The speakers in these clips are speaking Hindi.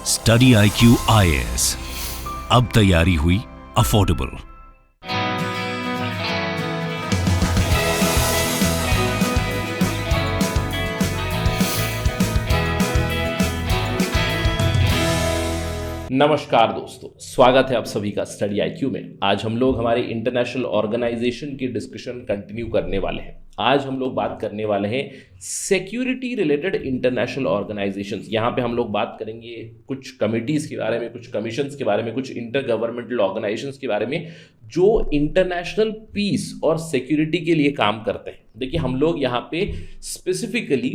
स्टडी IQ IAS, अब तैयारी हुई अफोर्डेबल। नमस्कार दोस्तों, स्वागत है आप सभी का स्टडी IQ में। आज हम लोग हमारे इंटरनेशनल ऑर्गेनाइजेशन की डिस्कशन कंटिन्यू करने वाले हैं। आज हम लोग बात करने वाले हैं सिक्योरिटी रिलेटेड इंटरनेशनल ऑर्गेनाइजेशंस। यहाँ पे हम लोग बात करेंगे कुछ कमिटीज़ के बारे में, कुछ कमीशंस के बारे में, कुछ इंटर गवर्नमेंटल ऑर्गेनाइजेशंस के बारे में जो इंटरनेशनल पीस और सिक्योरिटी के लिए काम करते हैं। देखिए, हम लोग यहाँ पे स्पेसिफिकली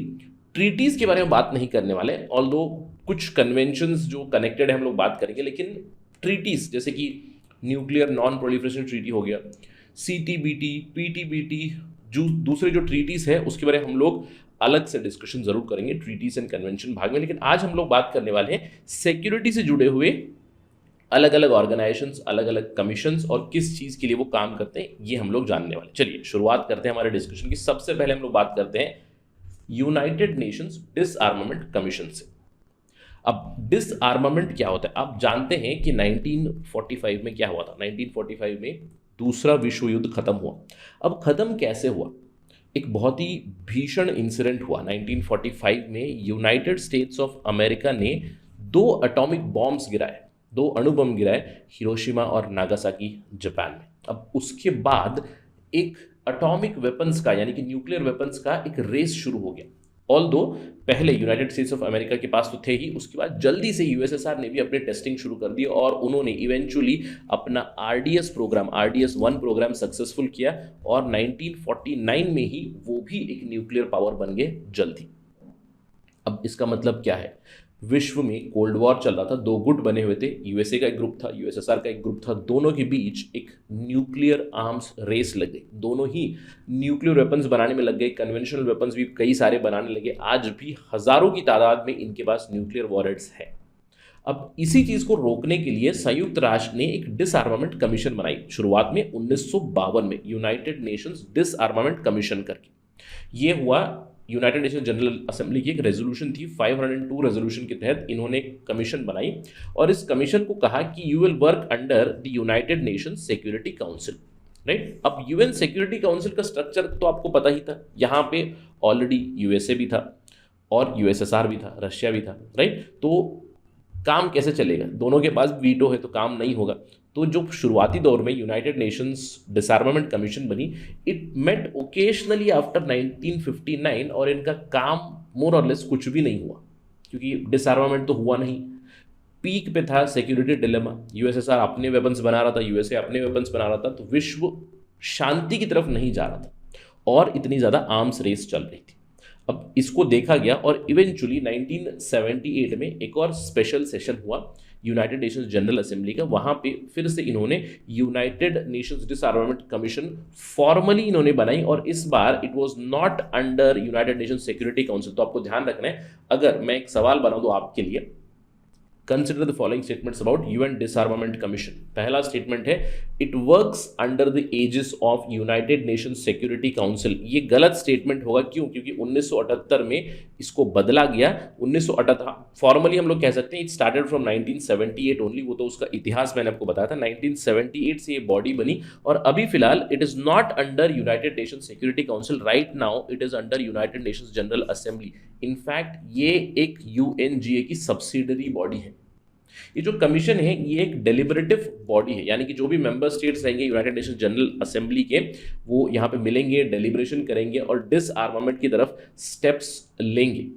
ट्रीटीज़ के बारे में बात नहीं करने वाले, ऑल्दो कुछ कन्वेंशंस जो कनेक्टेड है हम लोग बात करेंगे, लेकिन ट्रीटीज़ जैसे कि न्यूक्लियर नॉन प्रोलिफरेशन ट्रीटी हो गया, CTBT, PTBT, जो दूसरे जो ट्रीटीज़ है उसके बारे में हम लोग अलग से डिस्कशन जरूर करेंगे ट्रीटीज़ एंड कन्वेंशन भाग में। लेकिन आज हम लोग बात करने वाले हैं सिक्योरिटी से जुड़े हुए अलग अलग ऑर्गेनाइजेशंस, अलग अलग कमीशंस और किस चीज़ के लिए वो काम करते हैं, ये हम लोग जानने वाले। चलिए शुरुआत करते हैं हमारे डिस्कशन की। सबसे पहले हम लोग बात करते हैं यूनाइटेड नेशंस डिसआर्मामेंट कमीशन से। अब डिसआर्मामेंट क्या होता है? आप जानते हैं कि 1945 में क्या हुआ था। 1945 में दूसरा विश्व युद्ध खत्म हुआ। अब खत्म कैसे हुआ? एक बहुत ही भीषण इंसिडेंट हुआ। 1945 में यूनाइटेड स्टेट्स ऑफ अमेरिका ने 2 एटॉमिक बॉम्ब्स गिराए, 2 अणु बम गिराए हिरोशिमा और नागासाकी जापान में। अब उसके बाद एक एटॉमिक वेपन्स का यानी कि न्यूक्लियर वेपन्स का एक रेस शुरू हो गया। ऑल्दो पहले यूनाइटेड स्टेट्स ऑफ अमेरिका के पास तो थे ही, उसके बाद जल्दी से USSR ने भी अपने टेस्टिंग शुरू कर दी और उन्होंने इवेंचुअली अपना RDS programme, RDS-1 programme successful किया और 1949 में ही वो भी एक न्यूक्लियर पावर बन गए जल्दी। अब इसका मतलब क्या है? विश्व में कोल्ड वॉर चल रहा था, 2 गुट बने हुए थे, USA का एक ग्रुप था, USSR का एक ग्रुप था। दोनों के बीच एक न्यूक्लियर आर्म्स रेस लग गई। दोनों ही न्यूक्लियर वेपन्स बनाने में लग गए, कन्वेंशनल वेपन्स भी कई सारे बनाने लगे। आज भी हजारों की तादाद में इनके पास न्यूक्लियर वॉरहेड्स है। अब इसी चीज को रोकने के लिए संयुक्त राष्ट्र ने एक डिसआर्मामेंट कमीशन बनाई शुरुआत में 1952 में, यूनाइटेड नेशंस डिसआर्मामेंट कमीशन करके। ये हुआ यूनाइटेड नेशन जनरल असेंबली की एक रेजोल्यूशन थी, 502 रेजोल्यूशन के तहत इन्होंने एक कमीशन बनाई और इस कमीशन को कहा कि you will work under the United Nation Security council. Right? अब UN सिक्योरिटी काउंसिल का स्ट्रक्चर तो आपको पता ही था। यहाँ पे ऑलरेडी USA भी था और USSR भी था, रशिया भी था। राइट? तो काम कैसे चलेगा? दोनों के पास वीटो है तो काम नहीं होगा। तो जो शुरुआती दौर में यूनाइटेड नेशंस डिसआर्मामेंट कमीशन बनी, इट मेट ओकेशनली आफ्टर 1959 और इनका काम मोर और लेस कुछ भी नहीं हुआ क्योंकि डिसआर्मामेंट तो हुआ नहीं। पीक पे था सिक्योरिटी डिलेमा, USSR अपने वेपन्स बना रहा था, USA अपने वेपन्स बना रहा था, तो विश्व शांति की तरफ नहीं जा रहा था और इतनी ज़्यादा आर्म्स रेस चल रही थी। अब इसको देखा गया और इवेंचुअली 1978 में एक और स्पेशल सेशन हुआ यूनाइटेड नेशंस जनरल असेंबली का। वहाँ पे फिर से इन्होंने United Nations disarmament commission formally इन्होंने बनाई और इस बार it was not under United Nations Security Council. तो आपको ध्यान रखना है, अगर मैं एक सवाल बना दूँ आपके लिए, consider the following statements about UN disarmament commission. पहला स्टेटमेंट है, it works under the aegis of United Nations Security Council. ये गलत स्टेटमेंट होगा। क्यों? क्योंकि 1978 में इसको बदला गया। 1978 फॉर्मली हम लोग कह सकते हैं इट स्टार्टेड फ्रॉम 1978 ओनली। वो तो उसका इतिहास मैंने आपको बताया था। 1978 से ये बॉडी बनी और अभी फिलहाल it is not under United Nations Security council. Right now it is under United Nations General assembly. In fact ये एक UNGA की सब्सिडरी बॉडी है। ये जो कमीशन है ये एक डेलिबरेटिव बॉडी है, यानी कि जो भी मेंबर स्टेट्स रहेंगे यूनाइटेड नेशंस जनरल असेंबली के, वो यहाँ पे मिलेंगे, डेलिब्रेशन करेंगे और डिसआर्मामेंट की तरफ स्टेप्स लेंगे।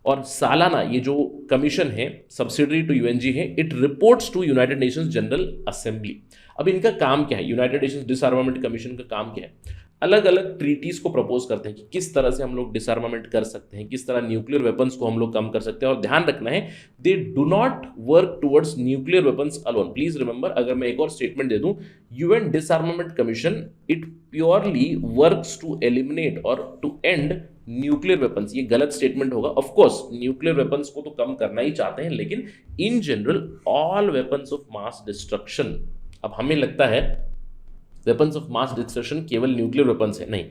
और सालाना ये जो कमीशन है सब्सिडरी टू UNG है, it reports to United Nations General Assembly. अब इनका काम क्या है? यूनाइटेड नेशंस डिसआर्मामेंट कमीशन का काम क्या है? अलग अलग ट्रीटीज़ को प्रपोज करते हैं कि किस तरह से हम लोग डिसआर्मामेंट कर सकते हैं, किस तरह न्यूक्लियर वेपन्स को हम लोग कम कर सकते हैं। और ध्यान रखना है, they do not work towards nuclear weapons alone. Please remember, अगर मैं एक और स्टेटमेंट दे दूं, UN disarmament commission it purely works to eliminate और टू एंड न्यूक्लियर वेपन्स। ये गलत स्टेटमेंट होगा। ऑफ कोर्स न्यूक्लियर वेपन्स को तो कम करना ही चाहते हैं, लेकिन in general all weapons of mass destruction. अब हमें लगता है वेपन्स ऑफ मास डिस्ट्रक्शन केवल न्यूक्लियर वेपन्स है, नहीं।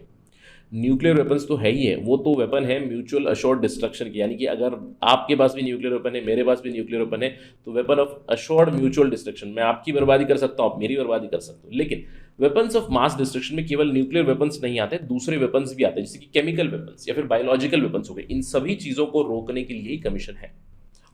न्यूक्लियर वेपन्स तो है ही है, वो तो वेपन है म्यूचुअल अश्योर्ड डिस्ट्रक्शन की, यानी कि अगर आपके पास भी न्यूक्लियर वेपन है, मेरे पास भी न्यूक्लियर वेपन है, तो weapon of assured mutual destruction, मैं आपकी बर्बादी कर सकता हूँ, आप मेरी बर्बादी कर सकते हो। लेकिन वेपन्स ऑफ मास डिस्ट्रक्शन में केवल न्यूक्लियर वेपन्स नहीं आते, दूसरे वेपन्स भी आते हैं, जैसे कि केमिकल वेपन्स या फिर बायोलॉजिकल वेपन्स हो गए। इन सभी चीज़ों को रोकने के लिए ही कमीशन है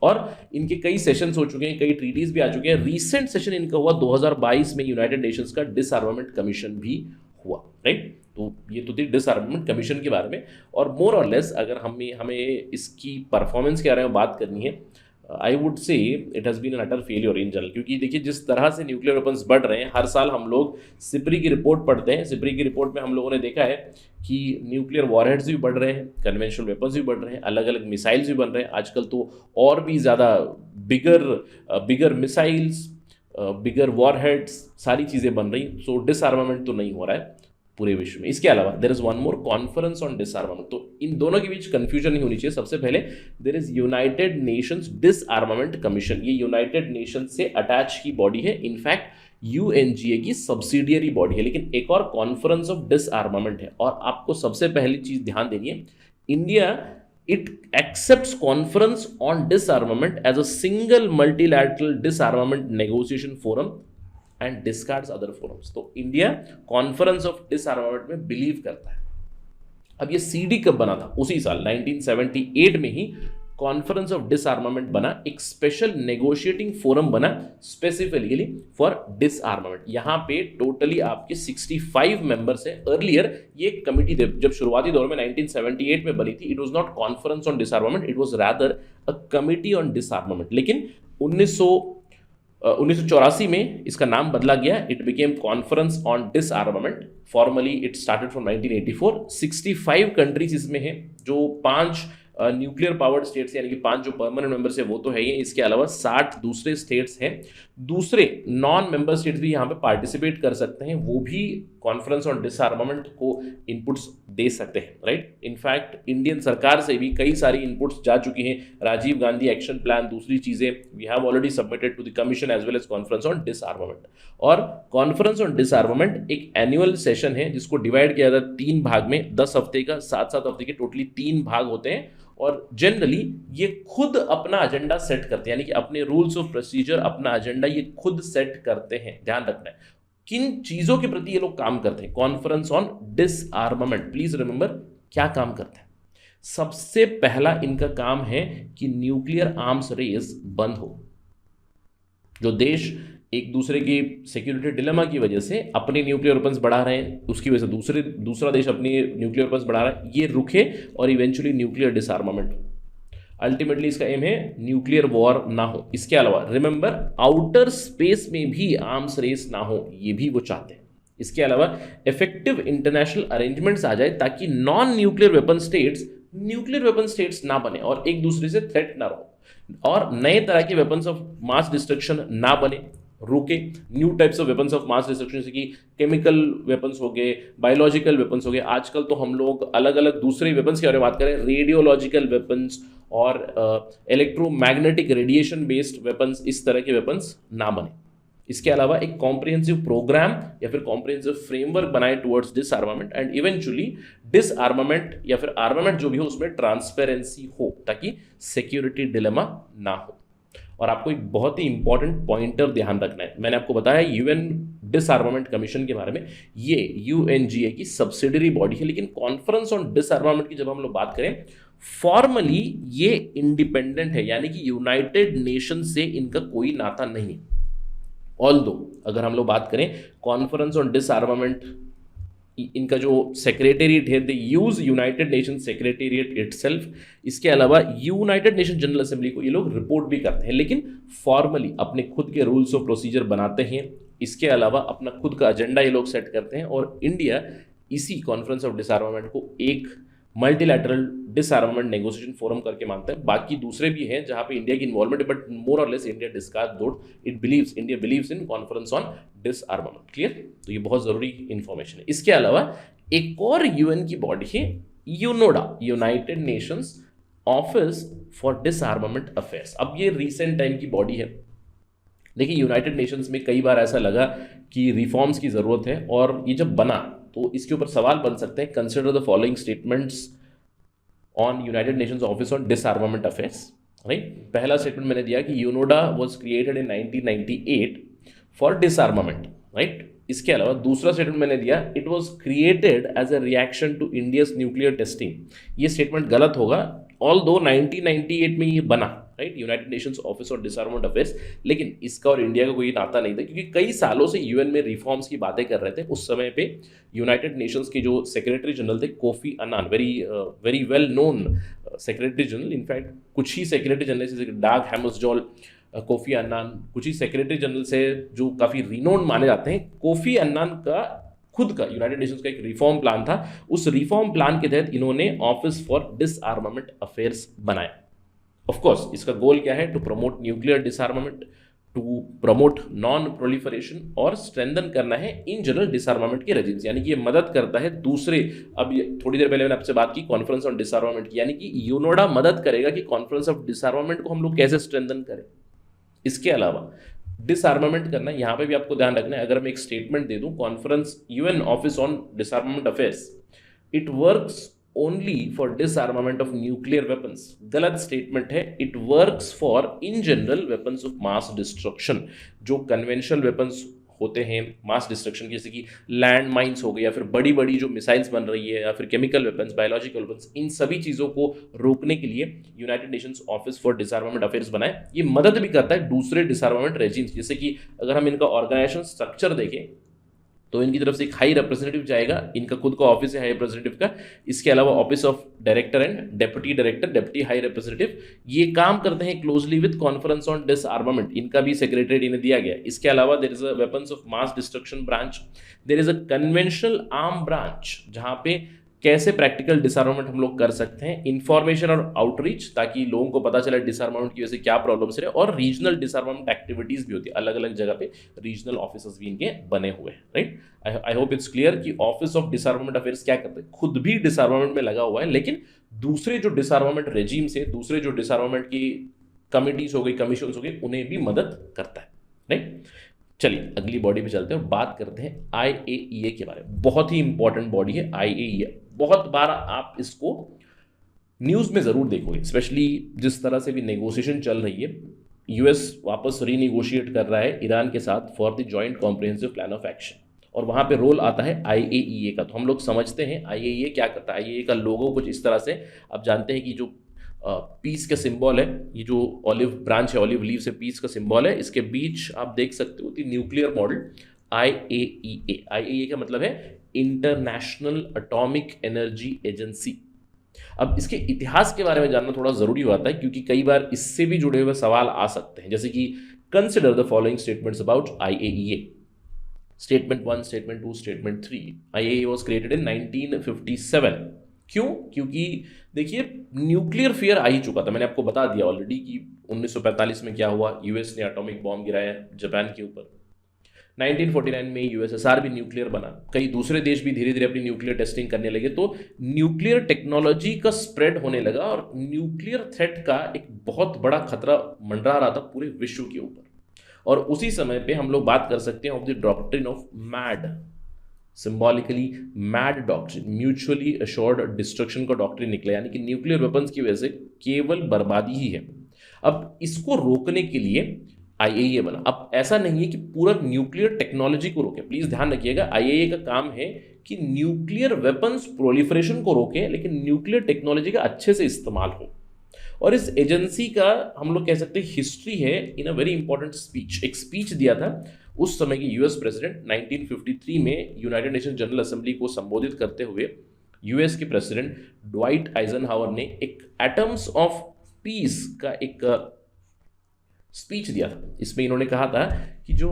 और इनके कई सेशंस हो चुके हैं, कई ट्रीटीज भी आ चुके हैं। रीसेंट सेशन इनका हुआ 2022 में, यूनाइटेड नेशंस का डिसआर्मामेंट कमीशन भी हुआ, राइट। तो ये तो थी डिसआर्मामेंट कमीशन के बारे में। और मोर और लेस अगर हमें इसकी परफॉर्मेंस के बारे में बात करनी है, I would say it has been an utter failure in general, क्योंकि देखिए जिस तरह से न्यूक्लियर वेपन्स बढ़ रहे हैं, हर साल हम लोग सिपरी की रिपोर्ट पढ़ते हैं। सिपरी की रिपोर्ट में हम लोगों ने देखा है कि न्यूक्लियर वॉरहेड्स भी बढ़ रहे हैं, कन्वेंशनल वेपन्स भी बढ़ रहे हैं, अलग अलग मिसाइल्स भी बन रहे हैं आजकल, तो और भी ज़्यादा बिगर मिसाइल्स, बिगर वॉरहेड्स, सारी चीज़ें बन रही। सो डिसआर्मामेंट तो नहीं हो रहा है पूरे विश्व में। इसके अलावा there is one more conference on disarmament, तो इन दोनों के बीच कंफ्यूजन नहीं होनी चाहिए। सबसे पहले there is United Nations disarmament commission, ये यूनाइटेड नेशंस से अटैच की बॉडी है, इनफैक्ट यूएनजीए की सब्सिडियरी बॉडी है। लेकिन एक और कॉन्फ्रेंस ऑफ डिसआर्मामेंट है, और आपको सबसे पहली चीज ध्यान देनी है, India it accepts conference on disarmament as a single multilateral disarmament negotiation forum and discards other forums। तो इंडिया कॉन्फ्रेंस ऑफ डिसआर्मामेंट में बिलीव करता है। अब ये सीडी कब बना था? उसी साल 1978 में ही कॉन्फ्रेंस ऑफ डिसआर्मामेंट बना, एक स्पेशल नेगोशिएटिंग फोरम बना स्पेसिफिकली फॉर डिसआर्मामेंट। यहाँ पे टोटली आपके 65 मेंबर्स है। अर्लियर ये कमिटी जब शुरुआती दौर में 1978 में बनी थी, it was not conference on डिसआर्मामेंट, it was rather a committee on डिसआर्मामेंट। लेकिन 1984 में इसका नाम बदला गया, it became conference on डिसआर्मामेंट। Formally it started from 1984। 65 countries इसमें हैं, जो 5 न्यूक्लियर पावर्ड स्टेट्स यानी कि 5 जो परमानेंट मेंबर्स है वो तो है ही। इसके अलावा 60 दूसरे स्टेट्स हैं, दूसरे नॉन मेंबर स्टेट्स भी यहाँ पे पार्टिसिपेट कर सकते हैं, वो भी कॉन्फ्रेंस ऑन डिसआर्मामेंट को इनपुट्स दे सकते हैं, राइट। इनफैक्ट इंडियन सरकार से भी कई सारी इनपुट्स जा चुकी हैं, राजीव गांधी एक्शन प्लान, दूसरी चीजें we have already submitted to the commission as well as conference on disarmament. और कॉन्फ्रेंस ऑन डिसआर्मामेंट एक एनुअल सेशन है जिसको डिवाइड किया जाता है 3 भाग में, 10 हफ्ते का, 7-7 हफ्ते के, टोटली 3 भाग होते हैं। और जनरली ये खुद अपना एजेंडा सेट करते हैं, यानी कि अपने रूल्स ऑफ प्रोसीजर, अपना एजेंडा ये खुद सेट करते हैं। ध्यान रखना है किन चीजों के प्रति ये लोग काम करते हैं। कॉन्फ्रेंस ऑन डिसआर्मामेंट, प्लीज रिमेंबर क्या काम करते हैं। सबसे पहला इनका काम है कि न्यूक्लियर आर्म्स रेस बंद हो। जो देश एक दूसरे की सिक्योरिटी डिलेमा की वजह से अपने न्यूक्लियर वेपन्स बढ़ा रहे हैं, उसकी वजह से दूसरा देश अपनी न्यूक्लियर वेपन्स बढ़ा रहा है, ये रुके और इवेंचुअली न्यूक्लियर डिसआर्मामेंट हो। अल्टीमेटली इसका एम है न्यूक्लियर वॉर ना हो। इसके अलावा रिमेंबर आउटर स्पेस में भी आर्म्स रेस ना हो, ये भी वो चाहते हैं। इसके अलावा इफेक्टिव इंटरनेशनल अरेंजमेंट्स आ जाए ताकि नॉन न्यूक्लियर वेपन स्टेट्स ना बने और एक दूसरे से थ्रेट ना रहो, और नए तरह के वेपन्स ऑफ मास डिस्ट्रक्शन ना बने, रुके। New types of weapons of mass destruction जैसे कि केमिकल वेपन्स हो गए, बायोलॉजिकल वेपन्स हो गए। आजकल तो हम लोग अलग अलग दूसरे वेपन्स के बारे में बात करें, रेडियोलॉजिकल वेपन्स और इलेक्ट्रोमैग्नेटिक रेडिएशन बेस्ड वेपन्स, इस तरह के वेपन्स ना बने। इसके अलावा एक कॉम्प्रिहेंसिव प्रोग्राम या फिर कॉम्प्रिहेंसिव फ्रेमवर्क बनाए टुवर्ड्स डिसआर्मामेंट एंड इवेंचुअली डिसआर्मामेंट या फिर आर्मामेंट जो भी हो उसमें ट्रांसपेरेंसी हो ताकि सिक्योरिटी डिलेमा ना हो। और आपको एक बहुत ही इंपॉर्टेंट पॉइंटर ध्यान रखना है, मैंने आपको बताया यूएन डिसआर्मामेंट कमीशन के बारे में, ये यूएनजीए की सब्सिडियरी बॉडी है। लेकिन कॉन्फ्रेंस ऑन डिसआर्मामेंट की जब हम लोग बात करें, फॉर्मली ये इंडिपेंडेंट है, यानी कि यूनाइटेड नेशन से इनका कोई नाता नहीं है। ऑल्दो अगर हम लोग बात करें कॉन्फ्रेंस ऑन डिसआर्मामेंट, इनका जो सेक्रेटेरिएट है, they use United Nation secretariat itself. इसके अलावा यूनाइटेड नेशन जनरल असेंबली को ये लोग रिपोर्ट भी करते हैं, लेकिन फॉर्मली अपने खुद के रूल्स ऑफ प्रोसीजर बनाते हैं। इसके अलावा अपना खुद का एजेंडा ये लोग सेट करते हैं, और इंडिया इसी कॉन्फ्रेंस ऑफ डिसआर्मामेंट को एक मल्टीलैटरल डिसआर्मामेंट नेगोशिएशन फोरम करके मानता है। बाकी दूसरे भी हैं जहां पे इंडिया की इन्वॉल्वमेंट है, बट मोर और less India discard दोट India believes in conference on डिसआर्मामेंट। Clear? तो ये बहुत जरूरी इंफॉर्मेशन है। इसके अलावा एक और यूएन की बॉडी है UNODA, United Nations office for disarmament affairs. अब ये रिसेंट टाइम की बॉडी है। देखिए यूनाइटेड नेशंस में कई बार ऐसा लगा कि रिफॉर्म्स की ज़रूरत है, और ये जब बना तो इसके ऊपर सवाल बन सकते हैं, consider the following statements on United Nations office on disarmament affairs, right. पहला स्टेटमेंट मैंने दिया कि UNODA was created in 1998 for disarmament, right. इसके अलावा दूसरा स्टेटमेंट मैंने दिया, it was created as a reaction to India's nuclear testing. ये स्टेटमेंट गलत होगा, ऑल्दो 1998 में ये बना, right, United Nations office on disarmament affairs, लेकिन इसका और इंडिया का कोई नाता नहीं था, क्योंकि कई सालों से यूएन में रिफॉर्म्स की बातें कर रहे थे। उस समय पे यूनाइटेड नेशंस के जो सेक्रेटरी जनरल थे, Kofi Annan, very well known secretary general, in fact कुछ ही सेक्रेटरी जनरल जैसे डाग हैमर्सजॉल, कोफी अन्नान, कुछ ही सेक्रेटरी जनरल से जो काफ़ी रिनोन माने जाते हैं। कोफी अन्नान का खुद का यूनाइटेड नेशंस का एक रिफॉर्म प्लान था, उस रिफॉर्म प्लान के तहत इन्होंने ऑफिस फॉर डिसआर्मामेंट अफेयर्स बनाया। ऑफ कोर्स इसका गोल क्या है? To promote nuclear disarmament, to promote non proliferation और स्ट्रेंथन करना है इन जनरल डिसआर्मामेंट के रेजिम्स, यानी कि ये मदद करता है दूसरे। अब ये थोड़ी देर पहले मैंने आपसे बात की कॉन्फ्रेंस ऑन डिसआर्मामेंट की, यानी कि यूनोडा मदद करेगा कि कॉन्फ्रेंस ऑफ डिसआर्मामेंट को हम लोग कैसे स्ट्रेंथन करें। इसके अलावा डिसआर्मामेंट करना, यहाँ पे भी आपको ध्यान रखना है, अगर मैं एक स्टेटमेंट दे दूं, conference UN office on disarmament affairs, it works only for डिसआर्मामेंट of nuclear weapons, गलत स्टेटमेंट है। It works for in general weapons of mass destruction, जो कन्वेंशनल वेपन्स होते हैं मास डिस्ट्रक्शन, जैसे कि लैंड माइंस हो गए, या फिर बड़ी बड़ी जो मिसाइल्स बन रही है, या फिर केमिकल वेपन्स, बायोलॉजिकल वेपन्स, इन सभी चीज़ों को रोकने के लिए United Nations office for disarmament affairs बनाए। ये मदद भी करता है दूसरे डिसआर्मामेंट रेजिम्स, जैसे कि अगर हम इनका ऑर्गेनाइजेशन स्ट्रक्चर देखें तो इनकी तरफ से एक हाई रिप्रेजेंटेटिव जाएगा, इनका खुद का ऑफिस है हाई रिप्रेजेंटेटिव का। इसके अलावा office of director and deputy director, deputy high representative, ये काम करते हैं closely with conference on disarmament, इनका भी सेक्रेटरीट इन्हें दिया गया। इसके अलावा there is a weapons of mass destruction branch, there is a conventional arm branch, जहां पे कैसे प्रैक्टिकल डिसआर्मामेंट हम लोग कर सकते हैं, इंफॉर्मेशन और आउटरीच, ताकि लोगों को पता चले डिसआर्मामेंट की वजह से क्या प्रॉब्लम्स रहे, और रीजनल डिसआर्मामेंट एक्टिविटीज भी होती है, अलग अलग जगह पे रीजनल ऑफिसर्स भी इनके बने हुए हैं, right. I hope it's clear कि ऑफिस ऑफ डिसआर्मामेंट अफेयर्स क्या करते हैं, खुद भी डिसआर्मामेंट में लगा हुआ है, लेकिन दूसरे जो डिसआर्मामेंट रेजिम से, दूसरे जो डिसआर्मामेंट की कमिटीज हो गई, कमीशन हो गई, उन्हें भी मदद करता है, राइट। चलिए अगली बॉडी पे चलते हैं, बात करते हैं IAEA के बारे में। बहुत ही इंपॉर्टेंट बॉडी है IAEA, बहुत बार आप इसको न्यूज में जरूर देखोगे, स्पेशली जिस तरह से भी नेगोशिएशन चल रही है, यूएस वापस रीनेगोशिएट कर रहा है ईरान के साथ for the joint comprehensive plan of action, और वहां पे रोल आता है IAEA का। तो हम लोग समझते हैं IAEA क्या करता है। IAEA का लोगो कुछ इस तरह से, आप जानते हैं कि जो पीस का सिंबल है, ये जो ऑलिव ब्रांच है, ऑलिव लीव से पीस का सिंबल है, इसके बीच आप देख सकते हो न्यूक्लियर मॉडल IAEA। IAEA का मतलब है इंटरनेशनल एटॉमिक एनर्जी एजेंसी। अब इसके इतिहास के बारे में जानना थोड़ा जरूरी होता है, क्योंकि कई बार इससे भी जुड़े हुए सवाल आ सकते हैं, जैसे कि consider the following statements about IAEA। Statement 1, statement 2, statement 3। IAEA was created इन 1957। क्यों? क्योंकि देखिए न्यूक्लियर फियर आ ही चुका था, मैंने आपको बता दिया ऑलरेडी कि 1945 में क्या हुआ, यूएस ने एटॉमिक बॉम्ब गिराया जापान के ऊपर। 1949 में USSR भी न्यूक्लियर बना, कई दूसरे देश भी धीरे धीरे अपनी न्यूक्लियर टेस्टिंग करने लगे, तो न्यूक्लियर टेक्नोलॉजी का स्प्रेड होने लगा, और न्यूक्लियर थ्रेट का एक बहुत बड़ा खतरा मंडरा रहा था पूरे विश्व के ऊपर। और उसी समय पे हम लोग बात कर सकते हैं of the doctrine of mad, symbolically mad doctrine, mutually assured destruction का डॉक्ट्रिन निकला, यानी कि न्यूक्लियर वेपन्स की वजह से केवल बर्बादी ही है। अब इसको रोकने के लिए IAEA बना। अब ऐसा नहीं है कि पूरा न्यूक्लियर टेक्नोलॉजी को रोके, प्लीज ध्यान रखिएगा, IAEA का काम है कि न्यूक्लियर वेपन्स प्रोलिफरेशन को रोके, लेकिन न्यूक्लियर टेक्नोलॉजी का अच्छे से इस्तेमाल हो। और इस एजेंसी का हम लोग कह सकते हैं हिस्ट्री है इन अ वेरी इंपॉर्टेंट स्पीच। एक स्पीच दिया था उस समय के यूएस प्रेसिडेंट 1953 में यूनाइटेड नेशन जनरल असेंबली को संबोधित करते हुए यूएस के प्रेसिडेंट ड्वाइट आइजनहावर ने एक एटम्स ऑफ पीस का एक स्पीच दिया था। इसमें इन्होंने कहा था कि जो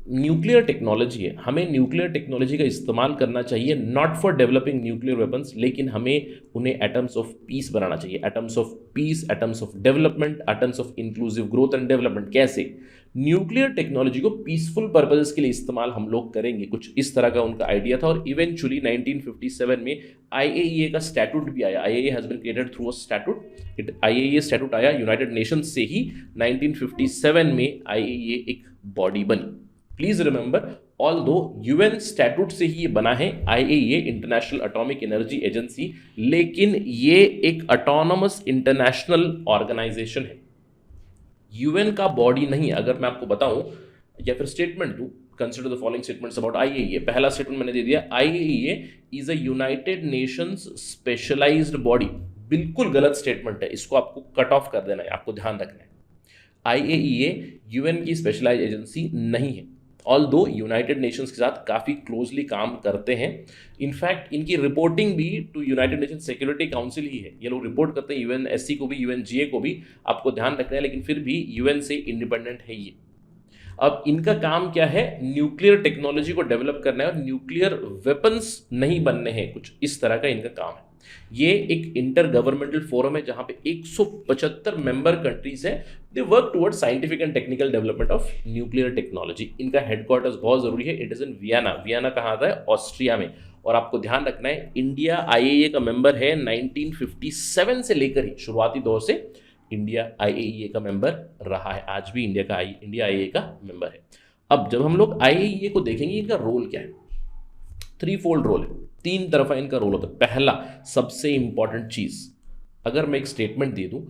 न्यूक्लियर टेक्नोलॉजी है, हमें न्यूक्लियर टेक्नोलॉजी का इस्तेमाल करना चाहिए not for developing nuclear weapons, लेकिन हमें उन्हें एटम्स ऑफ पीस बनाना चाहिए। Atoms of peace, atoms of development, atoms of inclusive growth and development. कैसे न्यूक्लियर टेक्नोलॉजी को पीसफुल पर्पजेस के लिए इस्तेमाल हम लोग करेंगे, कुछ इस तरह का उनका आइडिया था। और इवेंचुअली 1957 में IAEA का स्टैट्यूट भी आया। IAEA has been created through a statute. IAEA statute आया यूनाइटेड नेशंस से ही। 1957 में IAEA एक बॉडी बनी। Please remember, although UN statute से ही ये बना है, IAEA International Atomic Energy Agency, लेकिन ये एक ऑटोनोमस इंटरनेशनल ऑर्गेनाइजेशन है, यूएन का बॉडी नहीं। अगर मैं आपको बताऊं या फिर स्टेटमेंट दूं, consider the following statements about IAEA. पहला स्टेटमेंट मैंने दे दिया, IAEA is a United Nations specialised body. बिल्कुल गलत स्टेटमेंट है, इसको आपको कट ऑफ कर देना है, आपको ध्यान रखना है। आईएईए यूएन की स्पेशलाइज्ड एजेंसी नहीं है, ऑल्दो यूनाइटेड नेशंस के साथ काफ़ी क्लोजली काम करते हैं। इनफैक्ट इनकी रिपोर्टिंग भी to United Nation Security Council ही है, ये लोग रिपोर्ट करते हैं यूएनएससी को भी, यूएनजीए को भी, आपको ध्यान रखना है, लेकिन फिर भी यूएन से इंडिपेंडेंट है ये। अब इनका काम क्या है, न्यूक्लियर टेक्नोलॉजी को डेवलप करना है और न्यूक्लियर वेपन्स नहीं बनने हैं, कुछ इस तरह का इनका काम है। ये एक इंटर गवर्नमेंटल फोरम है जहां पे 175 मेंबर कंट्रीज हैं, they work towards scientific and technical development of nuclear technology. इनका हेडक्वार्टर्स बहुत जरूरी है, it is in Vienna. Vienna कहाँ आता है, ऑस्ट्रिया में। और आपको ध्यान रखना है, इंडिया आईएईए का मेंबर है 1957 से लेकर ही, शुरुआती दौर से इंडिया आईएईए का मेंबर रहा है, आज भी इंडिया आईएईए का मेंबर है। अब जब हम लोग आईएईए को देखेंगे, इनका रोल क्या है, थ्री फोल्ड रोल है, तीन तरफा इनका रोल होता है। पहला सबसे इंपॉर्टेंट चीज, अगर मैं एक स्टेटमेंट दे दूं,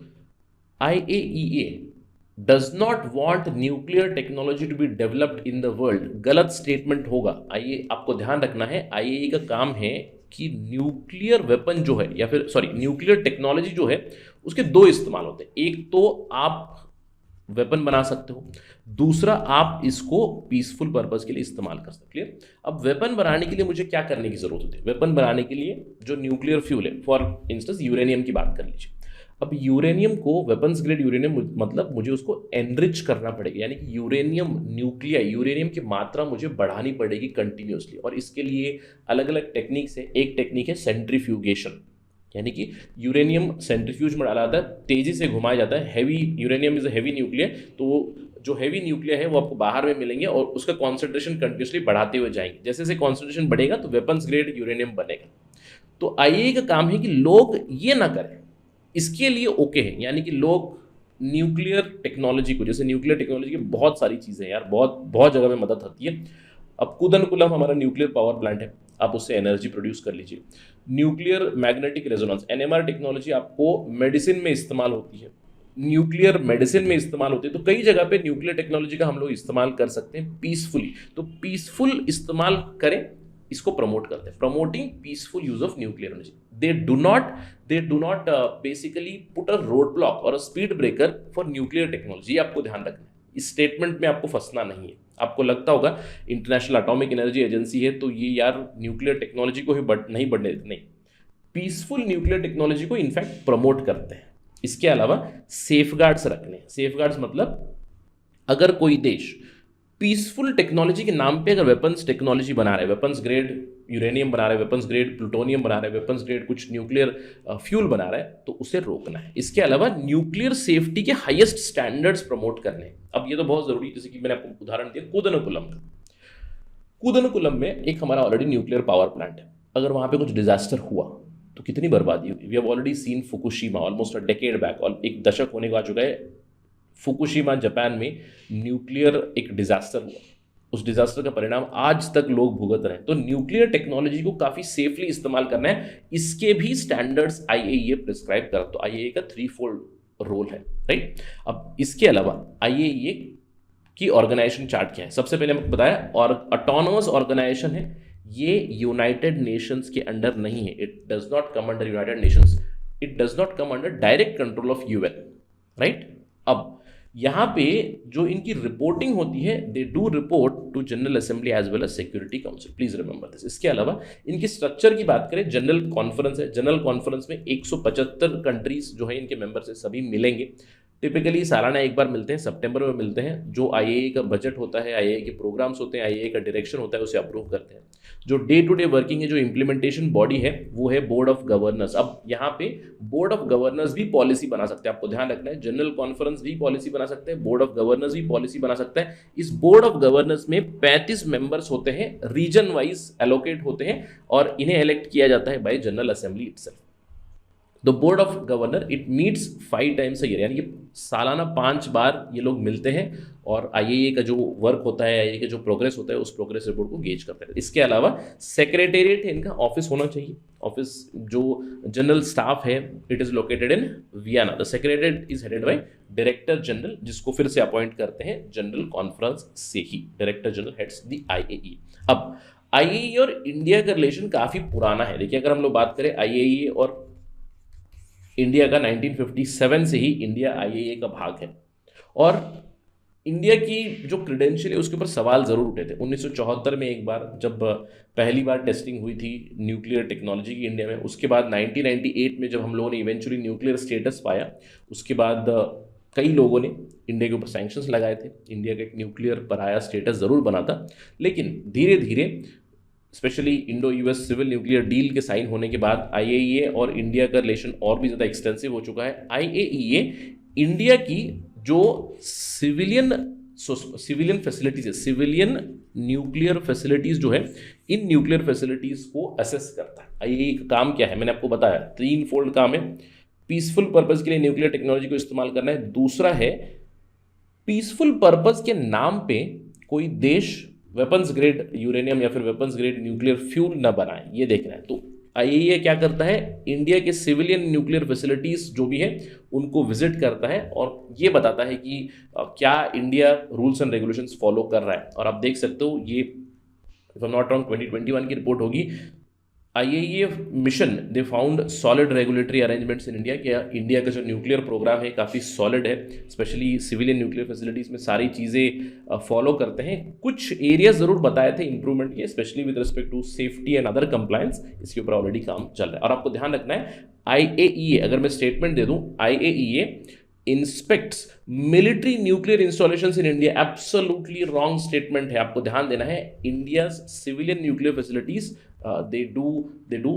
IAEA does not want nuclear technology to be developed in the world, गलत स्टेटमेंट होगा। आइए आपको ध्यान रखना है, आईएईए का काम है कि न्यूक्लियर वेपन जो है, या फिर सॉरी न्यूक्लियर टेक्नोलॉजी जो है, उसके दो इस्तेमाल होते हैं। एक तो आप वेपन बना सकते हो, दूसरा आप इसको पीसफुल पर्पस के लिए इस्तेमाल कर सकते हो। क्लियर। अब वेपन बनाने के लिए मुझे क्या करने की जरूरत होती है, वेपन बनाने के लिए जो न्यूक्लियर फ्यूल है, फॉर इंस्टेंस यूरेनियम की बात कर लीजिए। अब यूरेनियम को, वेपन्स ग्रेड यूरेनियम, मतलब मुझे उसको एनरिच करना पड़ेगा, यानी कि यूरेनियम की मात्रा मुझे बढ़ानी पड़ेगी कंटिन्यूसली, और इसके लिए अलग अलग टेक्निक्स है। एक टेक्निक है सेंट्रीफ्यूगेशन, यानी कि यूरेनियम सेंट्रीफ्यूज में डाला जाता है, तेजी से घुमाया जाता है। Heavy uranium is a heavy nuclear, तो जो हैवी न्यूक्लियर है वो आपको बाहर में मिलेंगे और उसका कॉन्सेंट्रेशन कंटिन्यूसली बढ़ाते हुए जाएंगे। जैसे जैसे कॉन्सेंट्रेशन बढ़ेगा तो वेपन्स ग्रेड यूरेनियम बनेगा। तो आईएईए का काम है कि लोग ये ना करें, इसके लिए ओके है, यानी कि लोग न्यूक्लियर टेक्नोलॉजी को, जैसे न्यूक्लियर टेक्नोलॉजी की बहुत सारी चीज़ें यार, बहुत जगह में मदद होती है। अब कुदनकुलम हमारा न्यूक्लियर पावर प्लांट है, आप उससे एनर्जी प्रोड्यूस कर लीजिए। Nuclear magnetic resonance NMR technology आपको मेडिसिन में इस्तेमाल होती है, न्यूक्लियर मेडिसिन में इस्तेमाल होती है। तो कई जगह पे न्यूक्लियर टेक्नोलॉजी का हम लोग इस्तेमाल कर सकते हैं पीसफुली। तो पीसफुल इस्तेमाल करें, इसको प्रमोट करते हैं, promoting peaceful use of nuclear energy. They do not basically put a road block और a speed breaker for nuclear technology. आपको ध्यान रखना है, इस स्टेटमेंट में आपको फंसना नहीं है। आपको लगता होगा इंटरनेशनल एटॉमिक एनर्जी एजेंसी है तो ये यार न्यूक्लियर टेक्नोलॉजी को ही नहीं बढ़ने देते, नहीं, पीसफुल न्यूक्लियर टेक्नोलॉजी को इनफैक्ट प्रमोट करते हैं। इसके अलावा सेफगार्ड्स रखने हैं। सेफगार्ड्स मतलब अगर कोई देश पीसफुल टेक्नोलॉजी के नाम पे अगर वेपन्स टेक्नोलॉजी बना रहे हैं, वेपन्स ग्रेड यूरेनियम बना रहे हैं, वेपन्स ग्रेड प्लूटोनियम बना रहे हैं, वेपन्स ग्रेड कुछ न्यूक्लियर फ्यूल बना रहा है, तो उसे रोकना है। इसके अलावा न्यूक्लियर सेफ्टी के हाईएस्ट स्टैंडर्ड्स प्रमोट करने हैं। अब ये तो बहुत जरूरी है, जैसे कि मैंने आपको उदाहरण दिया कुदनकुलम का। कुदनकुलम में एक हमारा ऑलरेडी न्यूक्लियर पावर प्लांट है, अगर वहां पे कुछ डिजास्टर हुआ तो कितनी बर्बादी होगी। We have already seen Fukushima almost a decade back, और एक दशक होने को आ चुका है। फुकुशिमा जापान में न्यूक्लियर एक डिजास्टर हुआ, उस डिजास्टर का परिणाम आज तक लोग भुगत रहे हैं। तो न्यूक्लियर टेक्नोलॉजी को काफी सेफली इस्तेमाल करना है, इसके भी स्टैंडर्ड्स आईएईए प्रिस्क्राइब कर। तो आईएईए का थ्री फोल्ड रोल है, राइट। अब इसके अलावा आईएईए की ऑर्गेनाइजेशन चार्ट क्या है, सबसे पहले हमको बताया, और ऑटोनोमस ऑर्गेनाइजेशन है, ये यूनाइटेड नेशंस के अंडर नहीं है। It does not come under United Nations, it does not come under direct control of UN, right. अब यहाँ पे जो इनकी रिपोर्टिंग होती है, they do report to General Assembly as well as Security Council, please remember this. इसके अलावा इनकी स्ट्रक्चर की बात करें, जनरल कॉन्फ्रेंस है, जनरल कॉन्फ्रेंस में 175 कंट्रीज जो है इनके मेंबर से सभी मिलेंगे। टिपिकली सालाना एक बार मिलते हैं, सितंबर में मिलते हैं। जो आईएईए का बजट होता है, आईएईए के प्रोग्राम्स होते हैं, आईएईए का डायरेक्शन होता है, उसे अप्रूव करते हैं। जो डे टू डे वर्किंग है, जो इम्प्लीमेंटेशन बॉडी है, वो है बोर्ड ऑफ गवर्नर्स। अब यहाँ पे बोर्ड ऑफ गवर्नर्स भी पॉलिसी बना सकते हैं, आपको ध्यान रखना है। जनरल कॉन्फ्रेंस भी पॉलिसी बना सकते हैं, बोर्ड ऑफ गवर्नर्स भी पॉलिसी बना सकता है। इस बोर्ड ऑफ गवर्नर्स में 35 मेंबर्स होते हैं, रीजन वाइज एलोकेट होते हैं, और इन्हें इलेक्ट किया जाता है bye general assembly itself. The board of governor it meets 5 times a year, यानी कि सालाना 5 बार ये लोग मिलते हैं और आईएईए का जो वर्क होता है, आईएईए का जो प्रोग्रेस होता है, उस प्रोग्रेस रिपोर्ट को गेज करते हैं। इसके अलावा सेक्रेटेरिएट है इनका, ऑफिस होना चाहिए। ऑफिस जो जनरल स्टाफ है, it is located in Vienna. The secretariat is headed by director general, जिसको फिर से अपॉइंट करते हैं जनरल कॉन्फ्रेंस से ही। Director general heads the IAEA. अब आईएईए और इंडिया का रिलेशन काफी पुराना है। देखिए, अगर हम लोग बात करें आईएईए और इंडिया का, 1957 से ही इंडिया आईएईए का भाग है। और इंडिया की जो क्रेडेंशियल है उसके ऊपर सवाल ज़रूर उठे थे। 1974 में एक बार जब पहली बार टेस्टिंग हुई थी न्यूक्लियर टेक्नोलॉजी की इंडिया में, उसके बाद 1998 में जब हम लोगों ने इवेंचुअली न्यूक्लियर स्टेटस पाया, उसके बाद कई लोगों ने इंडिया के ऊपर सैंक्शंस लगाए थे। इंडिया का एक न्यूक्लियर पराया स्टेटस ज़रूर बना था, लेकिन धीरे धीरे specially Indo US civil nuclear deal के साइन होने के बाद आईएईए और इंडिया का रिलेशन और भी ज़्यादा एक्सटेंसिव हो चुका है। आईएईए इंडिया की जो सिविलियन फैसिलिटीज है, सिविलियन न्यूक्लियर फैसिलिटीज जो है, इन न्यूक्लियर फैसिलिटीज को असेस करता है। आईएईए का काम क्या है, मैंने आपको बताया 3 फोल्ड काम है। पीसफुल पर्पस के लिए न्यूक्लियर टेक्नोलॉजी को इस्तेमाल करना है। दूसरा है पीसफुल पर्पस के नाम पे कोई देश वेपन्स ग्रेड यूरेनियम या फिर वेपन्स ग्रेड न्यूक्लियर फ्यूल न बनाए, ये देखना है। तो आईएईए क्या करता है, इंडिया के सिविलियन न्यूक्लियर फैसिलिटीज जो भी है उनको विजिट करता है और ये बताता है कि क्या India rules and regulations follow कर रहा है। और आप देख सकते हो, ये if I am not wrong 2021 की रिपोर्ट होगी। IAEA mission they found solid regulatory arrangements in India. क्या इंडिया का जो न्यूक्लियर प्रोग्राम है काफ़ी सॉलिड है, स्पेशली सिविलियन न्यूक्लियर फैसिलिटीज़ में सारी चीज़ें फॉलो करते हैं। कुछ एरियाज ज़रूर बताए थे इंप्रूवमेंट के, specially with respect to safety and other compliance. इसके ऊपर ऑलरेडी काम चल रहा है। और आपको ध्यान रखना है, आईएईए, अगर मैं स्टेटमेंट दे दूँ, IAEA inspects military nuclear installations in India, absolutely wrong statement है। आपको ध्यान देना है, India civilian nuclear facilities they do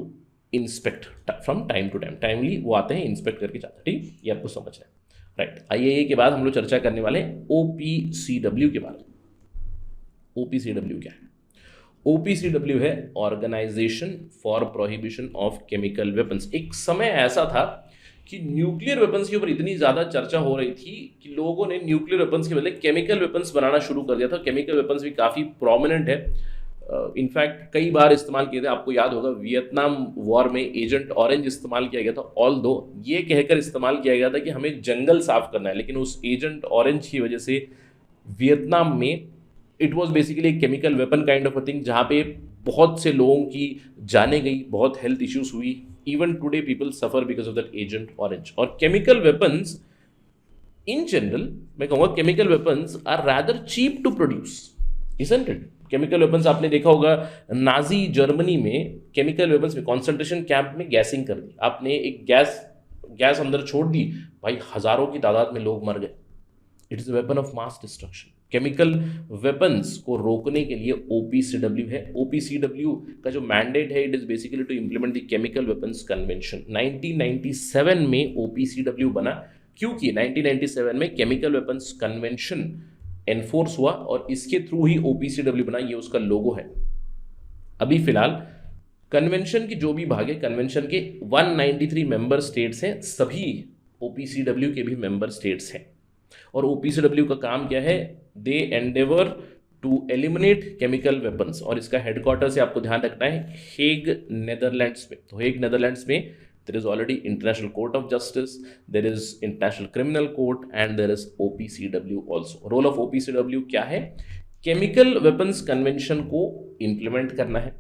inspect from time to time, timely वो आते हैं, इंस्पेक्ट करके जाते हैं। ठीक, ये आपको समझना है, राइट। आईएईए के बाद हम लोग चर्चा करने वाले हैं ओपीसीडब्ल्यू के बारे में। ओपीसीडब्ल्यू क्या है? ओपीसीडब्ल्यू है organization for prohibition of chemical weapons. एक समय ऐसा था कि न्यूक्लियर वेपन्स के ऊपर इतनी ज़्यादा चर्चा हो रही थी कि लोगों ने न्यूक्लियर वेपन्स के बदले केमिकल वेपन्स बनाना शुरू कर दिया था। केमिकल वेपन्स भी काफ़ी प्रोमिनेंट है, इनफैक्ट कई बार इस्तेमाल किए थे। आपको याद होगा वियतनाम वॉर में एजेंट ऑरेंज इस्तेमाल किया गया था, ऑल्दो ये कहकर इस्तेमाल किया गया था कि हमें जंगल साफ करना है, लेकिन उस एजेंट ऑरेंज की वजह से वियतनाम में इट वॉज बेसिकली एक chemical weapon kind of a thing, जहाँ पे बहुत से लोगों की जाने गई, बहुत हेल्थ इश्यूज हुई। Even today people suffer because of that agent orange. और केमिकल वेपन्स इन जनरल, मैं कहूँगा chemical weapons are rather cheap to produce, isn't it? Chemical weapons आपने देखा होगा, नाजी जर्मनी में केमिकल वेपन्स में कॉन्सेंट्रेशन कैंप में गैसिंग कर दी। आपने एक गैस अंदर छोड़ दी, भाई हजारों की तादाद में लोग मर गए। It is a weapon of mass destruction. Chemical weapons को रोकने के लिए ओपीसीडब्ल्यू है। ओपीसीडब्ल्यू का जो मैंडेट है, it is basically to implement the chemical weapons convention. 1997 में ओपीसीडब्ल्यू बना, क्योंकि 1997 में केमिकल वेपन्स कन्वेंशन एनफोर्स हुआ और इसके थ्रू ही ओपीसीडब्ल्यू बना। ये उसका लोगो है। अभी फिलहाल कन्वेंशन की जो भी भाग है, कन्वेंशन के 193 मेंबर स्टेट्स हैं, सभी ओपीसीडब्ल्यू के भी मेंबर स्टेट्स हैं। और ओपीसीडब्ल्यू का काम क्या है? They endeavour to eliminate chemical weapons. और इसका हेडक्वार्टर से आपको ध्यान रखना है हेग, नेदरलैंड्स में। तो हेग नेदरलैंड्स में there is already International Court of Justice, there is International Criminal Court and there is OPCW also. Role of OPCW क्या है? केमिकल वेपन्स कन्वेंशन को इम्प्लीमेंट करना है।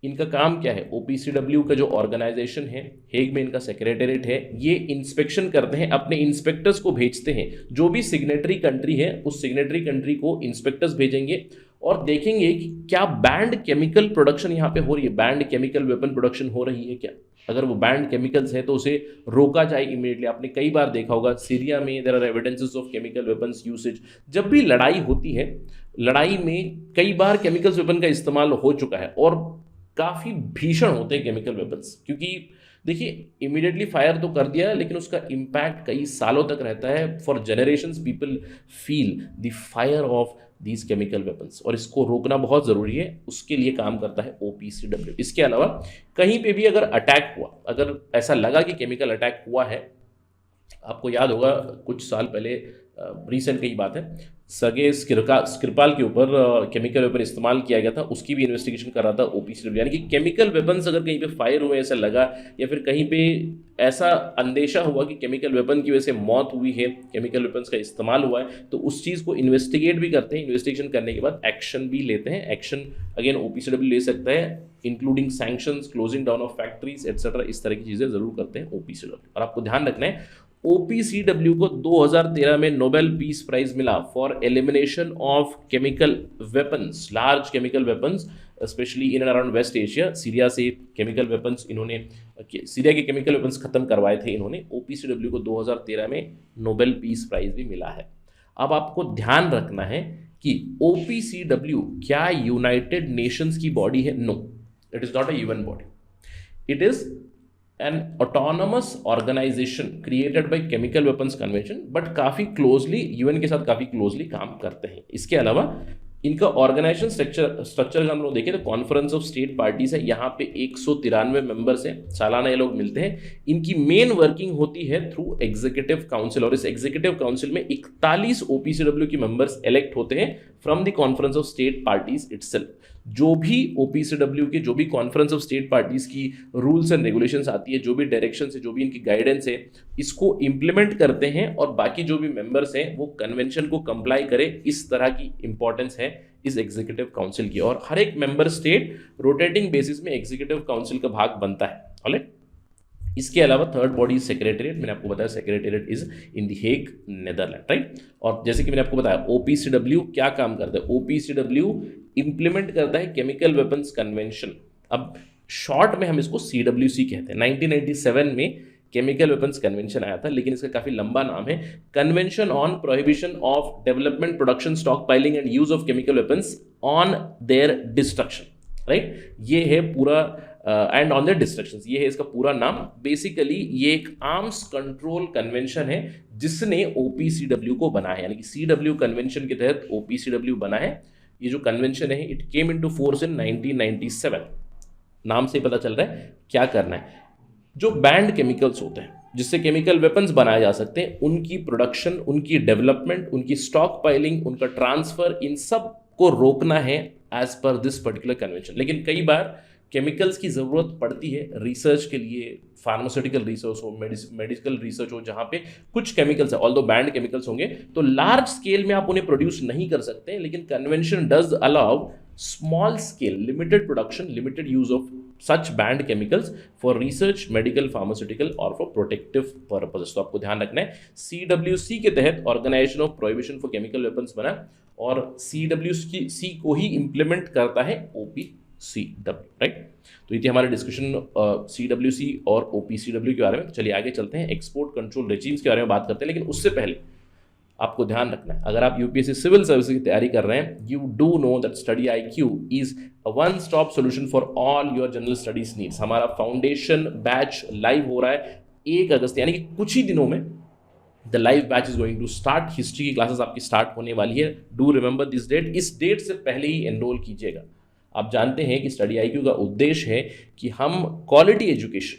इनका काम क्या है? OPCW का जो ऑर्गेनाइजेशन है, हेग में इनका सेक्रेटेरिएट है, ये इंस्पेक्शन करते हैं, अपने इंस्पेक्टर्स को भेजते हैं। जो भी सिग्नेटरी कंट्री है, उस सिग्नेटरी कंट्री को इंस्पेक्टर्स भेजेंगे और देखेंगे कि क्या बैंड केमिकल प्रोडक्शन यहाँ पे हो रही है, बैंड केमिकल वेपन प्रोडक्शन हो रही है क्या। अगर वो बैंड केमिकल्स है तो उसे रोका जाए इमीडिएटली। आपने कई बार देखा होगा सीरिया में there are evidences of chemical weapons usage. जब भी लड़ाई होती है, लड़ाई में कई बार केमिकल्स वेपन का इस्तेमाल हो चुका है और काफ़ी भीषण होते हैं केमिकल वेपन्स। क्योंकि देखिए, इमीडिएटली फायर तो कर दिया, लेकिन उसका इम्पैक्ट कई सालों तक रहता है। For generations people feel the fire of these chemical weapons, और इसको रोकना बहुत ज़रूरी है। उसके लिए काम करता है ओपीसीडब्ल्यू। इसके अलावा कहीं पे भी अगर अटैक हुआ, अगर ऐसा लगा कि केमिकल अटैक हुआ है, आपको याद होगा कुछ साल पहले, रिसेंट की बात है, सर्गे स्क्रिपाल के ऊपर केमिकल वेपन इस्तेमाल किया गया था, उसकी भी इन्वेस्टिगेशन कर रहा था ओपीसीडब्ल्यू। यानी कि केमिकल वेपन्स अगर कहीं पे फायर हुए ऐसा लगा, या फिर कहीं पे ऐसा अंदेशा हुआ कि केमिकल वेपन की वजह से मौत हुई है, केमिकल वेपन्स का इस्तेमाल हुआ है, तो उस चीज़ को इन्वेस्टिगेट भी करते हैं। इन्वेस्टिगेशन करने के बाद एक्शन भी लेते हैं। एक्शन अगेन ओपीसीडब्ल्यू ले सकता है, including sanctions, closing down of factories etcetera. इस तरह की चीज़ें जरूर करते हैं ओपीसीडब्ल्यू। और आपको ध्यान रखना है, ओपीसीडब्ल्यू को 2013 में नोबेल पीस प्राइज मिला for elimination of chemical weapons, large chemical weapons, specially in and around West Asia. Syria से केमिकल वेपन्स इन्होंने, सीरिया के केमिकल वेपन्स खत्म करवाए थे इन्होंने। ओपीसीडब्ल्यू को 2013 में नोबेल पीस प्राइज भी मिला है। अब आपको ध्यान रखना है कि ओपीसीडब्ल्यू क्या यूनाइटेड नेशंस की बॉडी है? No, it is not a UN body. It is an autonomous organization created by chemical weapons convention, but काफ़ी क्लोजली यूएन के साथ काफ़ी क्लोजली काम करते हैं। इसके अलावा इनका ऑर्गेनाइजेशन स्ट्रक्चर हम लोग देखें तो कॉन्फ्रेंस ऑफ स्टेट पार्टीज है, यहाँ पे 193 मेंबर्स हैं, सालाना ये लोग मिलते हैं। इनकी मेन वर्किंग होती है थ्रू एग्जीक्यूटिव काउंसिल, और इस एग्जीक्यूटिव काउंसिल में 41 ओपीसीडब्ल्यू के मेंबर्स इलेक्ट होते हैं from the conference of state parties itself. जो भी ओपीसीडब्ल्यू के, जो भी कॉन्फ्रेंस ऑफ स्टेट पार्टीज की रूल्स एंड रेगुलेशंस आती है, जो भी डायरेक्शन है, जो भी इनकी गाइडेंस है, इसको इम्प्लीमेंट करते हैं, और बाकी जो भी मेंबर्स हैं वो कन्वेंशन को कंप्लाई करें। इस तरह की इंपॉर्टेंस है इस एग्जीक्यूटिव काउंसिल की, और हर एक मेंबर स्टेट रोटेटिंग बेसिस में एग्जीक्यूटिव काउंसिल का भाग बनता है। ऑलराइट, इसके अलावा थर्ड बॉडी सेक्रेटेरिएट, मैंने आपको बताया secretariat is in the Hague, Netherland, right. और जैसे कि मैंने आपको बताया ओपीसीडब्ल्यू क्या काम करता है, ओपीसीडब्ल्यू इंप्लीमेंट करता है केमिकल वेपन्स कन्वेंशन। अब शॉर्ट में हम इसको सीडब्ल्यूसी कहते हैं। 1997 में केमिकल वेपन्स कन्वेंशन आया था, लेकिन इसका काफी लंबा नाम है convention on prohibition of development, production, stock piling and use of chemical weapons on their destruction, right. ये है पूरा एंड ऑन देयर डिस्ट्रक्शन, ये है इसका पूरा नाम। बेसिकली ये एक आर्म्स कंट्रोल कन्वेंशन है जिसने ओपीसीडब्ल्यू को बनाया, यानी कि सीडब्ल्यू कन्वेंशन के तहत ओपीसीडब्ल्यू बना है। ये जो कन्वेंशन है it came into force in 1997। नाम से पता चल रहा है क्या करना है। जो बैंड केमिकल्स होते हैं जिससे केमिकल वेपन्स बनाए जा सकते हैं, उनकी प्रोडक्शन, उनकी डेवलपमेंट, उनकी स्टॉक पाइलिंग, उनका ट्रांसफर, इन सब को रोकना है as per this particular convention. लेकिन कई बार केमिकल्स की ज़रूरत पड़ती है रिसर्च के लिए, फार्मास्यूटिकल रिसर्च हो, मेडिकल रिसर्च हो, जहाँ पे कुछ केमिकल्स है, ऑल्दो बैंड केमिकल्स होंगे तो लार्ज स्केल में आप उन्हें प्रोड्यूस नहीं कर सकते, लेकिन convention does allow small scale, limited production, limited use of such banned chemicals for research, medical, pharmaceutical और फॉर प्रोटेक्टिव पर्पसेस। तो आपको ध्यान रखना है सीडब्ल्यूसी के तहत organization of prohibition for chemical weapons बना, और सीडब्ल्यूसी को ही इंप्लीमेंट करता है ओपीसीडब्ल्यू, राइट। तो ये थी हमारे डिस्कशन सीडब्ल्यूसी और ओपीसीडब्ल्यू के बारे में। चलिए आगे चलते हैं, एक्सपोर्ट कंट्रोल रेजिम्स के बारे में बात करते हैं। लेकिन उससे पहले आपको ध्यान रखना है, अगर आप यूपीएससी सिविल सर्विस की तैयारी कर रहे हैं, you do know that study IQ is a one stop solution for all your general studies needs. हमारा फाउंडेशन बैच लाइव हो रहा है 1 अगस्त, यानी कि कुछ ही दिनों में the live batch is going to start. History की क्लासेस आपकी स्टार्ट होने वाली है। डू रिमेंबर दिस डेट, इस डेट से पहले ही एनरोल कीजिएगा। आप जानते हैं कि स्टडी IQ का उद्देश्य है कि हम quality education,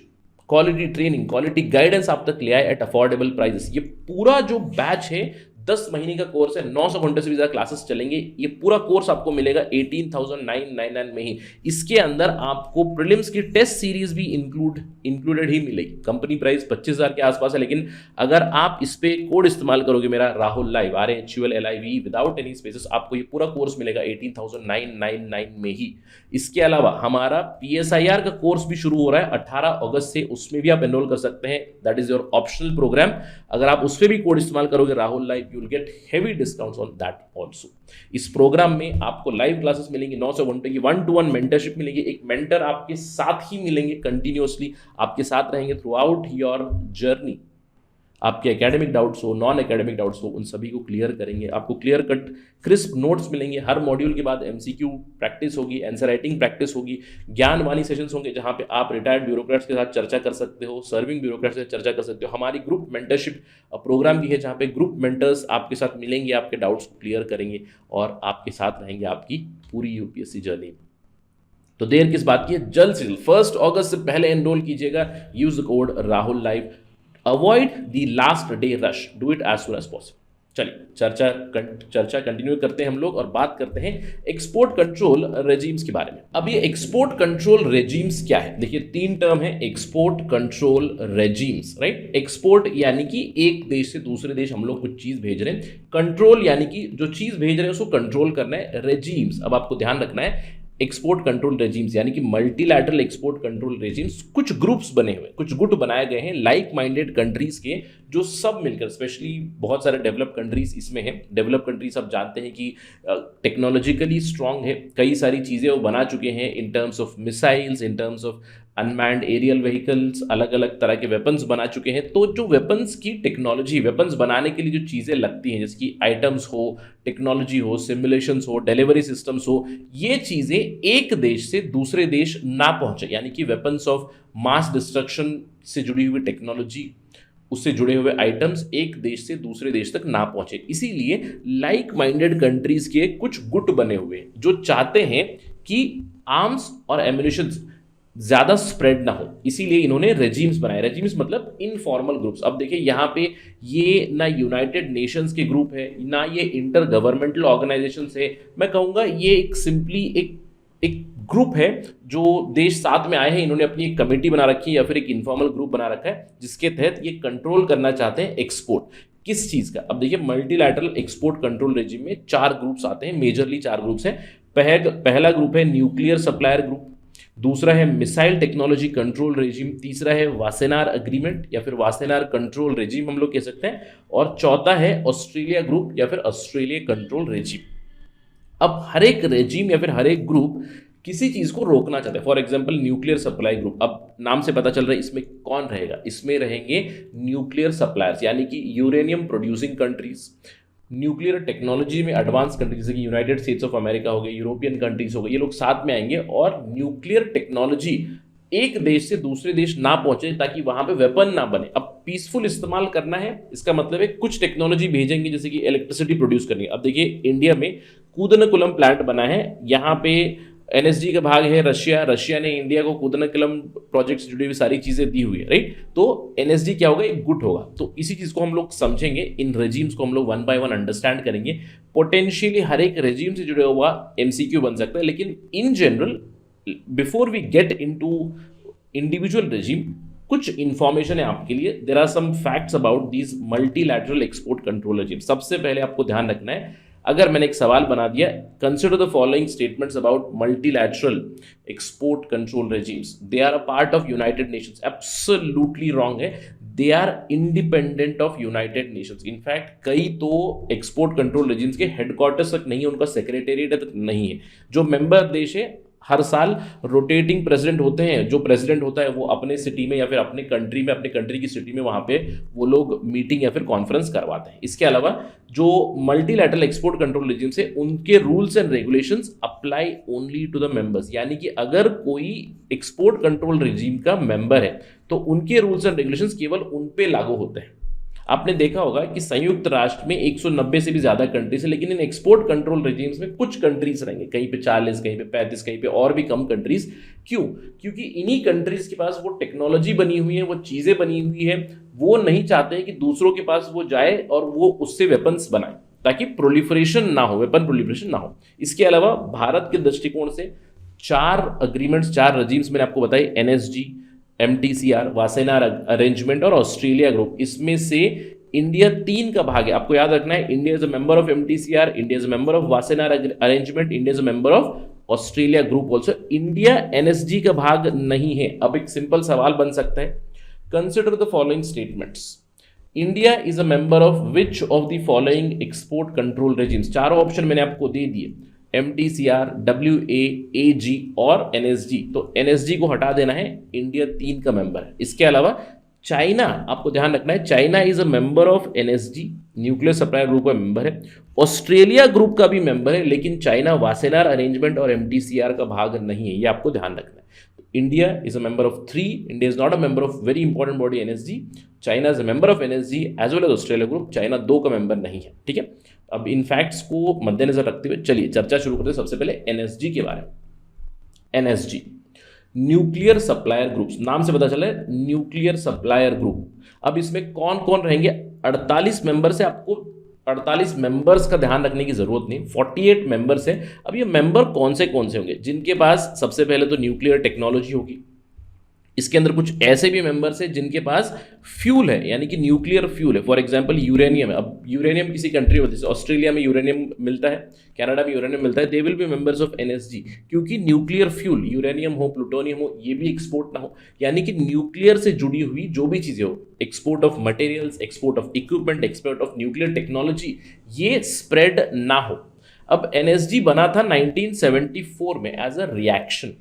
quality training, quality guidance आप तक ले आए एट अफोर्डेबल प्राइसेस। ये पूरा जो बैच है 10 महीने का कोर्स है, 900 घंटे से भी ज़्यादा क्लासेस चलेंगे। ये पूरा कोर्स आपको मिलेगा 18,999 में ही। इसके अंदर आपको प्रीलिम्स की टेस्ट सीरीज भी इंक्लूडेड ही मिलेगी। कंपनी प्राइस 25,000 के आसपास है, लेकिन अगर आप इस पे कोड इस्तेमाल करोगे मेरा Rahul live, RAHULLIVE without any spaces, आपको ये पूरा कोर्स मिलेगा 18,999 में ही। इसके अलावा हमारा PSIR का कोर्स भी शुरू हो रहा है 18 अगस्त से, उसमें भी आप एनरोल कर सकते हैं। That is your optional program. अगर आप उस पर भी कोड इस्तेमाल करोगे Rahul live, you will get heavy discounts on that also। इस प्रोग्राम में आपको लाइव क्लासेस मिलेंगी 900 घंटे की, 1-to-1 मेंटरशिप मिलेगी। एक मेंटर आपके साथ ही मिलेंगे, कंटिन्यूअसली आपके साथ रहेंगे थ्रू आउट योर जर्नी। आपके एकेडमिक डाउट्स हो, नॉन एकेडमिक डाउट्स हो, उन सभी को क्लियर करेंगे। आपको क्लियर कट क्रिस्प नोट्स मिलेंगे। हर मॉड्यूल के बाद MCQ प्रैक्टिस होगी, आंसर राइटिंग प्रैक्टिस होगी, ज्ञानवाणी सेशंस होंगे जहां पे आप रिटायर्ड ब्यूरोक्रेट्स के साथ चर्चा कर सकते हो, सर्विंग ब्यूरोक्रेट्स से चर्चा कर सकते हो। हमारी ग्रुप मेंटरशिप प्रोग्राम भी है जहाँ पे ग्रुप मेंटर्स आपके साथ मिलेंगे, आपके डाउट्स को क्लियर करेंगे और आपके साथ रहेंगे आपकी पूरी UPSC जर्नी। तो देर किस बात की है, जल्द से जल्द 1 अगस्त से पहले एनरोल कीजिएगा। Use the code Rahul live. Avoid the last day rush, do it as soon as possible. चलिए चर्चा कंटिन्यू करते हैं हम लोग और बात करते हैं एक्सपोर्ट कंट्रोल रेजिम्स के बारे में। अब ये एक्सपोर्ट कंट्रोल रेजिम्स क्या है? देखिए 3 टर्म है export control regimes, right. Export यानी कि एक देश से दूसरे देश हम लोग कुछ चीज भेज रहे हैं, कंट्रोल यानी कि जो चीज भेज रहे हैं उसको कंट्रोल करना है, रेजिम्स अब आपको ध्यान रखना है एक्सपोर्ट कंट्रोल रेजिम्स यानी कि मल्टीलैटरल एक्सपोर्ट कंट्रोल रेजिम्स, कुछ ग्रुप्स बने हुए, कुछ गुट बनाए गए हैं लाइक माइंडेड कंट्रीज के, जो सब मिलकर, स्पेशली बहुत सारे डेवलप कंट्रीज इसमें हैं। डेवलप कंट्रीज आप जानते हैं कि टेक्नोलॉजिकली स्ट्रांग है, कई सारी चीज़ें वो बना चुके हैं in terms of missiles, in terms of unmanned aerial vehicles, अलग अलग तरह के वेपन्स बना चुके हैं। तो जो वेपन्स की टेक्नोलॉजी, वेपन्स बनाने के लिए जो चीज़ें लगती हैं, जैसे कि आइटम्स हो, टेक्नोलॉजी हो, सिमुलेशंस हो, डिलीवरी सिस्टम्स हो, ये चीज़ें एक देश से दूसरे देश ना पहुंचे, यानी कि वेपन्स ऑफ मास डिस्ट्रक्शन से जुड़ी हुई टेक्नोलॉजी, उससे जुड़े हुए आइटम्स एक देश से दूसरे देश तक ना पहुंचे। इसीलिए लाइक माइंडेड कंट्रीज के कुछ गुट बने हुए हैं जो चाहते हैं कि आर्म्स और एम्युनिशन ज़्यादा स्प्रेड ना हो, इसीलिए इन्होंने रेजिम्स बनाए। रेजिम्स मतलब इनफॉर्मल ग्रुप्स। अब देखिए यहाँ पे ये ना यूनाइटेड नेशंस के ग्रुप है, ना ये इंटर गवर्नमेंटल ऑर्गेनाइजेशंस है, मैं कहूँगा ये एक सिंपली एक ग्रुप है जो देश साथ में आए हैं, इन्होंने अपनी एक कमेटी बना रखी है या फिर एक इनफॉर्मल ग्रुप बना रखा है जिसके तहत ये कंट्रोल करना चाहते हैं एक्सपोर्ट किस चीज़ का। अब देखिए मल्टीलैटरल एक्सपोर्ट कंट्रोल रेजिम में 4 ग्रुप्स आते हैं, मेजरली 4 ग्रुप्स हैं। पहला ग्रुप है न्यूक्लियर सप्लायर ग्रुप, दूसरा है मिसाइल टेक्नोलॉजी कंट्रोल रेजिम, तीसरा है वासेनार अग्रीमेंट या फिर वासेनार कंट्रोल रेजिम हम लोग कह सकते हैं, और चौथा है ऑस्ट्रेलिया ग्रुप या फिर ऑस्ट्रेलिया कंट्रोल रेजिम। अब हर एक रेजिम या फिर हर एक ग्रुप किसी चीज को रोकना चाहते हैं। For example nuclear supply group, अब नाम से पता चल रहा है इसमें कौन रहेगा, इसमें रहेंगे न्यूक्लियर सप्लायर्स यानी कि uranium producing countries, nuclear technology में एडवांस कंट्रीज जैसे कि यूनाइटेड स्टेट्स ऑफ अमेरिका हो गए, यूरोपियन कंट्रीज हो गए, ये लोग साथ में आएंगे और न्यूक्लियर टेक्नोलॉजी एक देश से दूसरे देश ना पहुंचे ताकि वहां पे वेपन ना बने। अब पीसफुल इस्तेमाल करना है, इसका मतलब है कुछ टेक्नोलॉजी भेजेंगे जैसे कि इलेक्ट्रिसिटी प्रोड्यूस करनी है। अब देखिए इंडिया में कूदनकुलम प्लांट बना है, यहाँ पे एनएसजी का भाग है रशिया ने इंडिया को कूदनकुलम प्रोजेक्ट से जुड़ी हुई सारी चीजें दी हुई है, राइट। तो एनएसजी क्या होगा, एक गुट होगा। तो इसी चीज को हम लोग समझेंगे, इन रेजिम्स को हम लोग 1 बाय 1 अंडरस्टैंड करेंगे। पोटेंशियली हर एक रेजिम से जुड़ा हुआ एमसीक्यू बन सकता है, लेकिन in general before we get into individual regime कुछ इंफॉर्मेशन है आपके लिए। There are some facts about these multilateral export control regime. सबसे पहले आपको ध्यान रखना है, अगर मैंने एक सवाल बना दिया, consider the following statements about multilateral export control regimes, they are a part of United Nations. Absolutely wrong है, they are independent of United Nations. In fact कई तो एक्सपोर्ट कंट्रोल रेजिम्स के हेडक्वार्टर्स तक नहीं है, उनका सेक्रेटेरिएट तक नहीं है। जो मेंबर देश है हर साल रोटेटिंग प्रेसिडेंट होते हैं, जो प्रेसिडेंट होता है वो अपने सिटी में या फिर अपने कंट्री में, अपने कंट्री की सिटी में वहाँ पे वो लोग मीटिंग या फिर कॉन्फ्रेंस करवाते हैं। इसके अलावा जो मल्टीलैटरल एक्सपोर्ट कंट्रोल रेजिम्स है उनके rules and regulations apply only to the members, यानी कि अगर कोई एक्सपोर्ट कंट्रोल रेजिम का मेंबर है तो उनके रूल्स एंड रेगुलेशंस केवल उन पे लागू होते हैं। आपने देखा होगा कि संयुक्त राष्ट्र में 190 से भी ज्यादा कंट्रीज है, लेकिन इन एक्सपोर्ट कंट्रोल रेजिम्स में कुछ कंट्रीज रहेंगे, कहीं पे 40, कहीं पे 35, कहीं पे और भी कम कंट्रीज। क्यों? क्योंकि इन्हीं कंट्रीज के पास वो टेक्नोलॉजी बनी हुई है, वो चीजें बनी हुई है, वो नहीं चाहते हैं कि दूसरों के पास वो जाए और वो उससे वेपन्स बनाए ताकि प्रोलिफरेशन ना हो, वेपन प्रोलिफरेशन ना हो। इसके अलावा भारत के दृष्टिकोण से 4 अग्रीमेंट्स, 4 रेजिम्स मैंने आपको बताई, एनएसजी, MTCR, वासेनार अरेंजमेंट और ऑस्ट्रेलिया ग्रुप। इसमें से इंडिया 3 का भाग है, आपको याद रखना है। India is a member of MTCR, India is a member of Wassenaar arrangement, India is a member of Australia group also. India NSG का भाग नहीं है। अब एक सिंपल सवाल बन सकता है, consider the following statements, India is a member of which of the following export control regimes. 4 option मैंने आपको दे दिए, MTCR, WA, AG और NSG। तो NSG को हटा देना है, इंडिया 3 का मेंबर है। इसके अलावा चाइना, आपको ध्यान रखना है, China is a member of NSG, nuclear supplier group का मेंबर है। ऑस्ट्रेलिया ग्रुप का भी मेंबर है, लेकिन चाइना वासेनार अरेंजमेंट और MTCR का भाग नहीं है, ये आपको ध्यान रखना है। India is a member of 3, India is not a member of very important body NSG, China is a member of NSG as well as Australia group, China 2 का मेंबर नहीं है, ठीक है। अब इन फैक्ट्स को मद्देनजर रखते हुए चलिए चर्चा शुरू करते हैं। सबसे पहले NSG के बारे में। NSG न्यूक्लियर सप्लायर ग्रुप्स, नाम से पता चला है न्यूक्लियर सप्लायर ग्रुप। अब इसमें कौन कौन रहेंगे? 48 मेंबर्स है, आपको 48 मेंबर्स का ध्यान रखने की जरूरत नहीं, 48 मेंबर्स है। अब ये मेंबर कौन से होंगे? जिनके पास सबसे पहले तो न्यूक्लियर टेक्नोलॉजी होगी, इसके अंदर कुछ ऐसे भी मेंबर्स हैं जिनके पास फ्यूल है, यानी कि न्यूक्लियर फ्यूल है। फॉर एग्जांपल यूरेनियम है। अब यूरेनियम किसी कंट्री में, जैसे ऑस्ट्रेलिया में यूरेनियम मिलता है, कनाडा में यूरेनियम मिलता है, they will be members of NSG, क्योंकि न्यूक्लियर फ्यूल, यूरेनियम हो, प्लूटोनियम हो, ये भी एक्सपोर्ट ना हो, यानी कि न्यूक्लियर से जुड़ी हुई जो भी चीजें हो, export of materials, export of equipment, export of nuclear technology, ये स्प्रेड ना हो। अब एनएसजी बना था 1974 में एज अ रिएक्शन।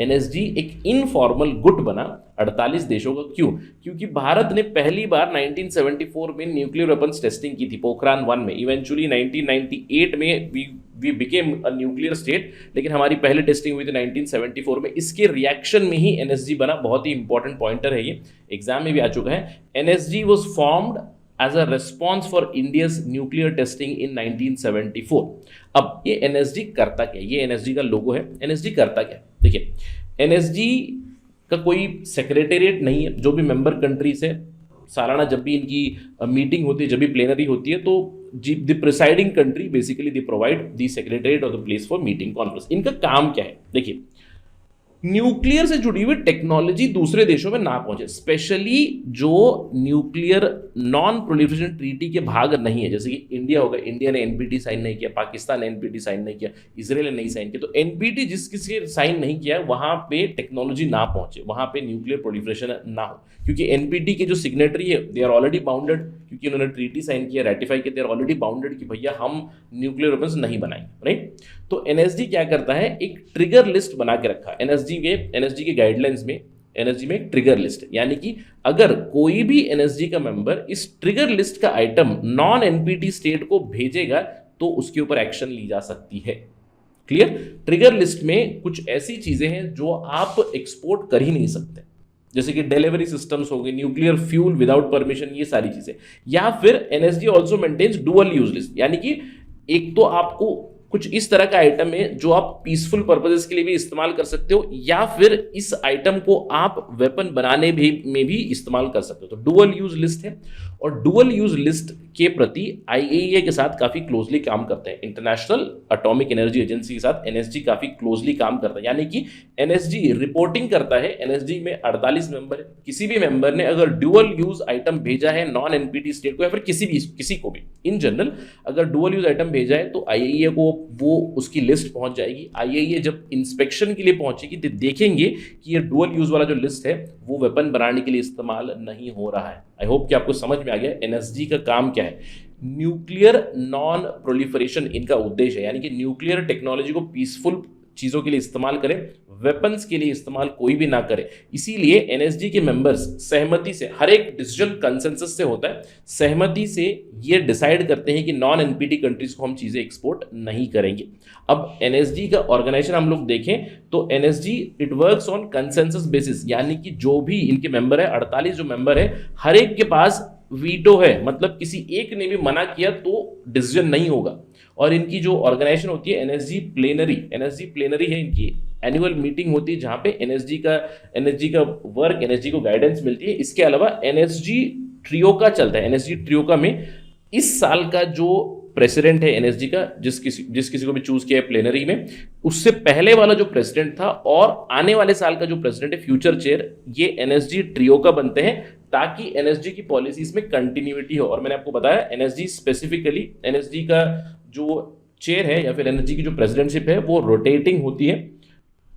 एनएसजी एक इनफॉर्मल गुट बना 48 देशों का। क्यों? क्योंकि भारत ने पहली बार 1974 में न्यूक्लियर वेपन्स टेस्टिंग की थी, पोखरान 1 में। इवेंचुअली 1998 में we became a nuclear state, लेकिन हमारी पहली टेस्टिंग हुई थी 1974 में। इसके रिएक्शन में ही एनएसजी बना। बहुत ही इंपॉर्टेंट पॉइंटर है, ये एग्जाम में भी आ चुका है। NSG was formed as a response for India's nuclear testing in 1974। अब ये एनएसजी करता क्या? ये एनएसजी का लोगो है। एनएसजी करता क्या? देखिए, एनएसजी का कोई सेक्रेटेरिएट नहीं है। जो भी मेंबर कंट्रीज है, सालाना जब भी इनकी मीटिंग होती है, जब भी प्लेनरी होती है, तो the presiding country basically they provide the secretariat और the place for meeting conference. इनका काम क्या है? देखिए, न्यूक्लियर से जुड़ी हुई टेक्नोलॉजी दूसरे देशों में ना पहुंचे, स्पेशली जो न्यूक्लियर नॉन प्रोलिफरेशन ट्रीटी के भाग नहीं है, जैसे कि इंडिया होगा, इंडिया ने एनपीटी साइन नहीं किया, पाकिस्तान ने एनपीटी साइन नहीं किया, इजराइल ने नहीं साइन किया। तो एनपीटी जिस किसी साइन नहीं किया, वहां पे टेक्नोलॉजी ना पहुंचे, वहां पे न्यूक्लियर प्रोलिफरेशन ना हो, क्योंकि एनपीटी के जो सिग्नेटरी है दे आर ऑलरेडी बाउंडेड, क्योंकि उन्होंने ट्रीटी साइन किया, रेटिफाई किया, दे आर ऑलरेडी बाउंडेड कि भैया हम न्यूक्लियर वेपन्स नहीं बनाएंगे, राइट। तो एनएसजी क्या करता है? एक ट्रिगर लिस्ट बना के रखा है एनएसजी के गाइडलाइंस में। एनएसजी में एक ट्रिगर लिस्ट, यानी कि अगर कोई भी एनएसजी का मेंबर इस ट्रिगर लिस्ट का आइटम नॉन एनपीटी स्टेट को भेजेगा तो उसके ऊपर एक्शन ली जा सकती है। क्लियर? ट्रिगर लिस्ट में कुछ ऐसी चीजें हैं जो आप एक्सपोर्ट कर ही नहीं सकते, जैसे कि डिलीवरी सिस्टम्स हो गए, न्यूक्लियर फ्यूल विदाउट परमिशन, ये सारी चीजें। या फिर NSG also maintains dual use list, यानी कि एक तो आपको कुछ इस तरह का आइटम है जो आप पीसफुल पर्पसेस के लिए भी इस्तेमाल कर सकते हो, या फिर इस आइटम को आप वेपन बनाने में भी इस्तेमाल कर सकते हो। तो डुअल यूज लिस्ट है, और डुअल यूज लिस्ट के प्रति आईएईए के साथ काफी क्लोजली काम करते हैं। इंटरनेशनल एटॉमिक एनर्जी एजेंसी के साथ एनएसजी काफी क्लोजली काम करता है, यानी कि एनएसजी रिपोर्टिंग करता है। एनएसजी में 48 मेंबर है। किसी भी मेंबर ने अगर डुअल यूज आइटम भेजा है नॉन एनपीटी स्टेट को, या फिर किसी को भी इन जनरल अगर डुअल यूज आइटम भेजा है, तो आईएईए को वो उसकी लिस्ट पहुंच जाएगी। आईएईए जब इंस्पेक्शन के लिए पहुंचेगी तो देखेंगे कि ये डुअल यूज वाला जो लिस्ट है वो वेपन बनाने के लिए इस्तेमाल नहीं हो रहा है। आई होप कि आपको समझ में आ गया एनएसजी का काम क्या है। न्यूक्लियर नॉन प्रोलिफरेशन इनका उद्देश्य है, यानी कि न्यूक्लियर टेक्नोलॉजी को पीसफुल चीजों के लिए इस्तेमाल करें, वेपन्स के लिए इस्तेमाल कोई भी ना करे। इसीलिए एनएसजी के मेंबर्स सहमति से, हर एक डिसीजन कंसेंसस से होता है, सहमति से ये डिसाइड करते हैं कि नॉन एनपीटी कंट्रीज को हम चीजें एक्सपोर्ट नहीं करेंगे। अब एनएसजी का ऑर्गेनाइजेशन हम लोग देखें तो NSG it works on consensus basis, यानी कि जो भी इनके मेंबर है, 48 जो मेंबर है, हर एक के पास वीटो है, मतलब किसी एक ने भी मना किया तो डिसीजन नहीं होगा। और इनकी जो ऑर्गेनाइजेशन होती है एनएसजी प्लेनरी है, इनकी एनुअल मीटिंग होती है जहां पे एनएसजी का वर्क, एनएसजी को गाइडेंस मिलती है। इसके अलावा एनएसजी ट्रियोका चलता है। एनएसजी ट्रियोका में इस साल का जो प्रेसिडेंट है एनएसजी का, जिस किसी को भी चूज किया है प्लेनरी में, उससे पहले वाला जो प्रेसिडेंट था और आने वाले साल का जो प्रेसिडेंट है, फ्यूचर चेयर, ये एनएसजी ट्रियोका बनते हैं, ताकि एनएसजी की पॉलिसीज में कंटिन्यूटी हो। और मैंने आपको बताया एनएसजी स्पेसिफिकली, एनएसजी का जो चेयर है या फिर एनएसजी की जो प्रेसिडेंटशिप है वो रोटेटिंग होती है।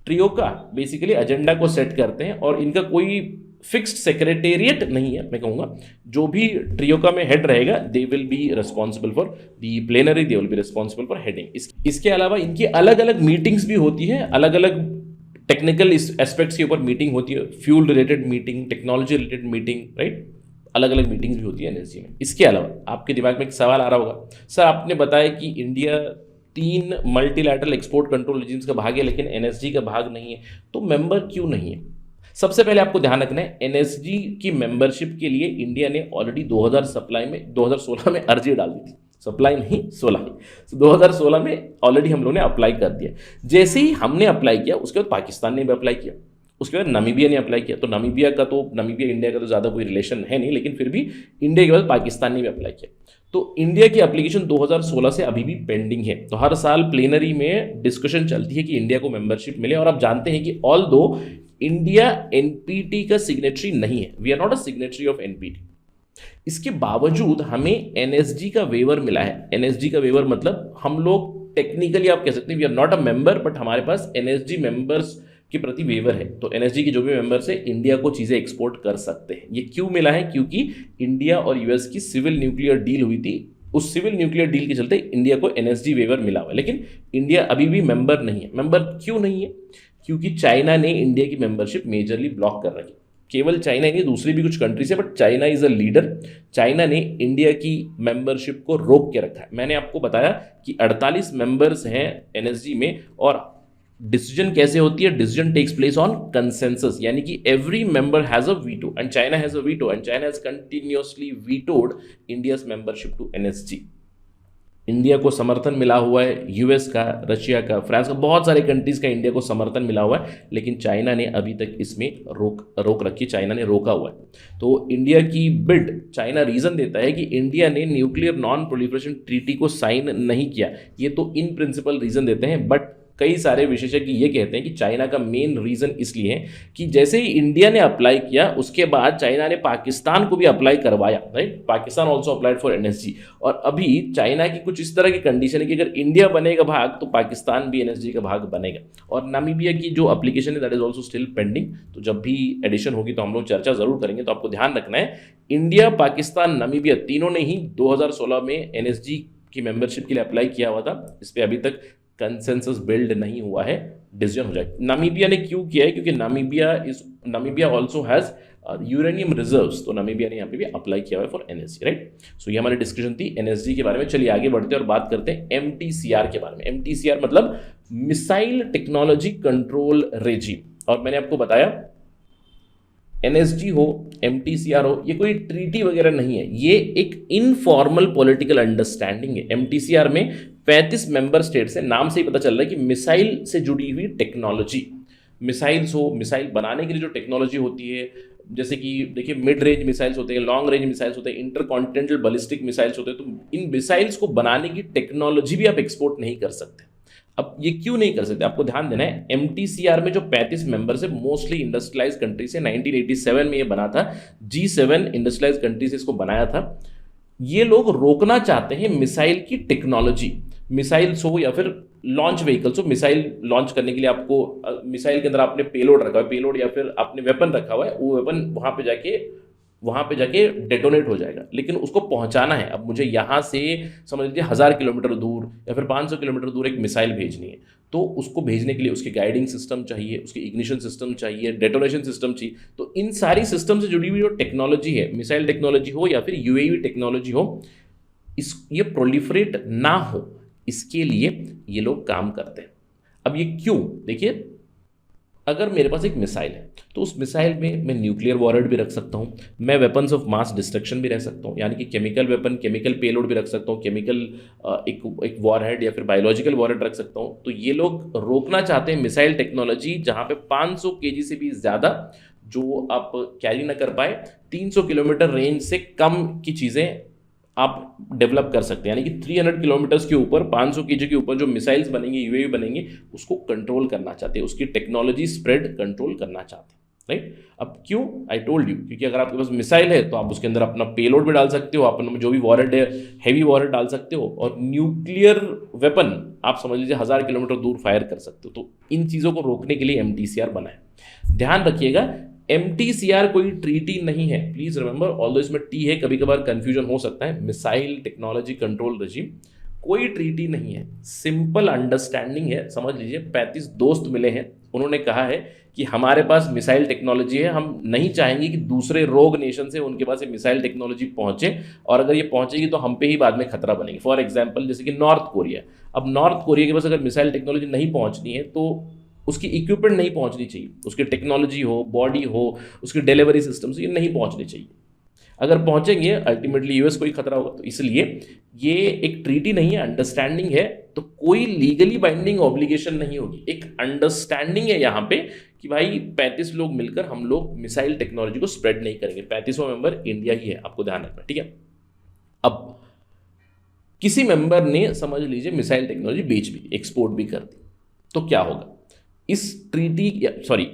ट्रियोका बेसिकली एजेंडा को सेट करते हैं और इनका कोई फिक्स्ड सेक्रेटेरिएट नहीं है। मैं कहूँगा जो भी ट्रियोका में हेड रहेगा they will be responsible for the plenary, they will be responsible for heading. इसके अलावा इनकी अलग अलग मीटिंग्स भी होती है, अलग अलग टेक्निकल एस्पेक्ट्स के ऊपर मीटिंग होती है, fuel related meeting, technology related meeting, right, अलग अलग मीटिंग्स भी होती है एनएसजी में। इसके अलावा आपके दिमाग में एक सवाल आ रहा होगा, सर आपने बताया कि India 3 multilateral export control regimes का भाग है लेकिन एनएसजी का भाग नहीं है, तो मेंबर क्यों नहीं है? सबसे पहले आपको ध्यान रखना है एनएसजी की मेंबरशिप के लिए इंडिया ने ऑलरेडी 2016 में अर्जी डाल दी थी। सप्लाई नहीं, 16 में। 2016 में ऑलरेडी हम लोगों ने अप्लाई कर दिया। जैसे ही हमने अप्लाई किया उसके बाद पाकिस्तान ने भी अप्लाई किया, उसके बाद नामीबिया ने अप्लाई किया। तो नामीबिया इंडिया का तो ज़्यादा कोई रिलेशन है नहीं, लेकिन फिर भी इंडिया के बाद पाकिस्तान ने भी अप्लाई किया। तो इंडिया की एप्लीकेशन 2016 से अभी भी पेंडिंग है। तो हर साल प्लेनरी में डिस्कशन चलती है कि इंडिया को मेंबरशिप मिले, और आप जानते हैं कि ऑल दो इंडिया एनपीटी का सिग्नेटरी नहीं है, we are not a signatory of NPT, इसके बावजूद हमें एनएसजी का वेवर मिला है। एनएसजी का वेवर मतलब हम लोग टेक्निकली आप कह सकते हैं we are not a member, but हमारे पास एनएसजी मेंबर्स के प्रति वेवर है। तो एनएसजी के जो भी मेंबर्स है इंडिया को चीज़ें एक्सपोर्ट कर सकते हैं। ये क्यों मिला है? क्योंकि इंडिया और यूएस की सिविल न्यूक्लियर डील हुई थी, उस सिविल न्यूक्लियर डील के चलते इंडिया को एनएसजी वेवर मिला हुआ है। लेकिन इंडिया अभी भी मेंबर नहीं है। मेंबर क्यों नहीं है? क्योंकि चाइना ने इंडिया की मेंबरशिप मेजरली ब्लॉक कर रखी। केवल चाइना ही नहीं, दूसरी भी कुछ कंट्रीज है, but China is a leader. China ने इंडिया की मेंबरशिप को रोक के रखा है। मैंने आपको बताया कि 48 मेंबर्स हैं एनएसजी में, और डिसीजन कैसे होती है? Decision takes place on consensus, यानी कि every member has a veto, and China has a veto, and China has continuously vetoed India's membership to NSG. India को समर्थन मिला हुआ है यूएस का, रशिया का, फ्रांस का, बहुत सारे कंट्रीज का इंडिया को समर्थन मिला हुआ है, लेकिन चाइना ने अभी तक इसमें रोक रखी, चाइना ने रोका हुआ है। तो इंडिया की बिड, चाइना रीजन देता है कि इंडिया ने न्यूक्लियर नॉन प्रोलिफरेशन ट्रीटी को साइन नहीं किया। ये तो इन प्रिंसिपल रीजन देते हैं, बट कई सारे विशेषज्ञ ये कहते हैं कि चाइना का मेन रीजन इसलिए है कि जैसे ही इंडिया ने अप्लाई किया उसके बाद चाइना ने पाकिस्तान को भी अप्लाई करवाया, right? Pakistan also applied for NSG, और अभी चाइना की कुछ इस तरह की कंडीशन है कि अगर इंडिया बनेगा भाग तो पाकिस्तान भी एनएसजी का भाग बनेगा। और नामीबिया की जो एप्लीकेशन है that is also still pending. तो जब भी एडिशन होगी तो हम लोग चर्चा जरूर करेंगे। तो आपको ध्यान रखना है, इंडिया, पाकिस्तान, नामीबिया तीनों ने ही 2016 में एनएसजी की मेंबरशिप के लिए अप्लाई किया हुआ था। इस पर अभी तक कंसेंसस बिल्ड नहीं हुआ है, डिसीजन हो जाए। नामीबिया ने क्यों किया है? क्योंकि Namibia also has uranium reserves, तो नामीबिया ने यहाँ पे भी अप्लाई किया हुआ है फॉर एनएसजी, राइट? सो ये हमारी डिस्कशन थी एनएसजी के बारे में। चलिए आगे बढ़ते हैं और बात करते हैं एमटीसीआर के बारे में। एमटीसीआर मतलब मिसाइल टेक्नोलॉजी कंट्रोल रेजिम, और मैंने आपको बताया एनएसजी हो, एमटीसीआर हो, ये कोई ट्रीटी वगैरह नहीं है, ये एक इनफॉर्मल पॉलिटिकल अंडरस्टैंडिंग है। एमटीसीआर में 35 मेंबर स्टेट्स हैं, नाम से ही पता चल रहा है कि मिसाइल से जुड़ी हुई टेक्नोलॉजी, मिसाइल्स हो, मिसाइल बनाने के लिए जो टेक्नोलॉजी होती है, जैसे कि देखिए मिड रेंज मिसाइल्स होते हैं, लॉन्ग रेंज मिसाइल्स होते हैं, इंटरकॉन्टिनेंटल बैलिस्टिक मिसाइल्स होते हैं। तो इन मिसाइल्स को बनाने की टेक्नोलॉजी भी आप एक्सपोर्ट नहीं कर सकते। अब ये क्यों नहीं कर सकते? आपको ध्यान देना है, एमटीसीआर में जो 35 मेंबर्स है मोस्टली इंडस्ट्रियलाइज कंट्री से, 1987 में ये बना था, G7 इंडस्ट्रियलाइज कंट्री से इसको बनाया था। ये लोग रोकना चाहते हैं मिसाइल की टेक्नोलॉजी, मिसाइल्स हो या फिर लॉन्च व्हीकल्स हो। मिसाइल लॉन्च करने के लिए आपको मिसाइल के अंदर आपने पेलोड रखा है, पेलोड या फिर आपने वेपन रखा हुआ है, वो वेपन वहाँ पे जाके डेटोनेट हो जाएगा, लेकिन उसको पहुंचाना है। अब मुझे यहाँ से समझ लीजिए 1000 किलोमीटर दूर या फिर 500 किलोमीटर दूर एक मिसाइल भेजनी है, तो उसको भेजने के लिए उसके गाइडिंग सिस्टम चाहिए, उसके इग्निशन सिस्टम चाहिए, डेटोनेशन सिस्टम चाहिए। तो इन सारी सिस्टम से जुड़ी हुई जो टेक्नोलॉजी है, मिसाइल टेक्नोलॉजी हो या फिर यूएवी टेक्नोलॉजी हो, ये प्रोलिफरेट ना हो, इसके लिए ये लोग काम करते हैं। अब ये क्यों? देखिए, अगर मेरे पास एक मिसाइल है तो उस मिसाइल में मैं न्यूक्लियर वॉरहेड भी रख सकता हूँ, मैं वेपन्स ऑफ मास डिस्ट्रक्शन भी रख सकता हूँ, यानी कि केमिकल वेपन, केमिकल पेलोड भी रख सकता हूँ, केमिकल एक वॉरहेड या फिर बायोलॉजिकल वॉरहेड रख सकता हूँ। तो ये लोग रोकना चाहते हैं मिसाइल टेक्नोलॉजी जहाँ पे 500 kg से भी ज़्यादा जो आप कैरी ना कर पाए, 300 किलोमीटर रेंज से कम की चीज़ें आप डेवलप कर सकते हैं, यानी कि 300 किलोमीटर्स के ऊपर, 500 kg के ऊपर जो मिसाइल्स बनेंगे, यूएवी बनेंगे, उसको कंट्रोल करना चाहते हैं, उसकी टेक्नोलॉजी स्प्रेड कंट्रोल करना चाहते हैं, राइट? अब क्यों? आई टोल्ड यू, क्योंकि अगर आपके पास मिसाइल है तो आप उसके अंदर अपना पेलोड भी डाल सकते हो, अपना जो भी वॉरहेड है, हैवी वॉरहेड डाल सकते हो, और न्यूक्लियर वेपन आप समझ लीजिए 1000 किलोमीटर दूर फायर कर सकते हो। तो इन चीज़ों को रोकने के लिए एमटीसीआर बना है। ध्यान रखिएगा, एमटीसीआर कोई ट्रीटी नहीं है, प्लीज रिमेंबर, ऑल्दो इसमें टी है, कभी कभार कंफ्यूजन हो सकता है। मिसाइल टेक्नोलॉजी कंट्रोल रेजिम कोई ट्रीटी नहीं है, सिंपल अंडरस्टैंडिंग है। समझ लीजिए 35 दोस्त मिले हैं, उन्होंने कहा है कि हमारे पास मिसाइल टेक्नोलॉजी है, हम नहीं चाहेंगे कि दूसरे रोग नेशन से उनके पास ये मिसाइल टेक्नोलॉजी पहुंचे, और अगर ये पहुंचेगी तो हम पे ही बाद में खतरा बनेगी। फॉर एग्जाम्पल जैसे कि नॉर्थ कोरिया, अब नॉर्थ कोरिया के पास अगर मिसाइल टेक्नोलॉजी नहीं पहुंचनी है तो उसकी इक्विपमेंट नहीं पहुंचनी चाहिए, उसकी टेक्नोलॉजी हो, बॉडी हो, उसकी डिलीवरी सिस्टम्स, ये नहीं पहुंचनी चाहिए। अगर पहुंचेंगे अल्टीमेटली यूएस को ही खतरा होगा। तो इसलिए ये एक ट्रीटी नहीं है, अंडरस्टैंडिंग है, तो कोई लीगली बाइंडिंग ऑब्लिगेशन नहीं होगी, एक अंडरस्टैंडिंग है यहाँ पे कि भाई 35 लोग मिलकर हम लोग मिसाइल टेक्नोलॉजी को स्प्रेड नहीं करेंगे। 35वां मेंबर इंडिया ही है, आपको ध्यान रखना, ठीक है। अब किसी मेंबर ने समझ लीजिए मिसाइल टेक्नोलॉजी बेच भी, एक्सपोर्ट भी कर दी, तो क्या होगा? इस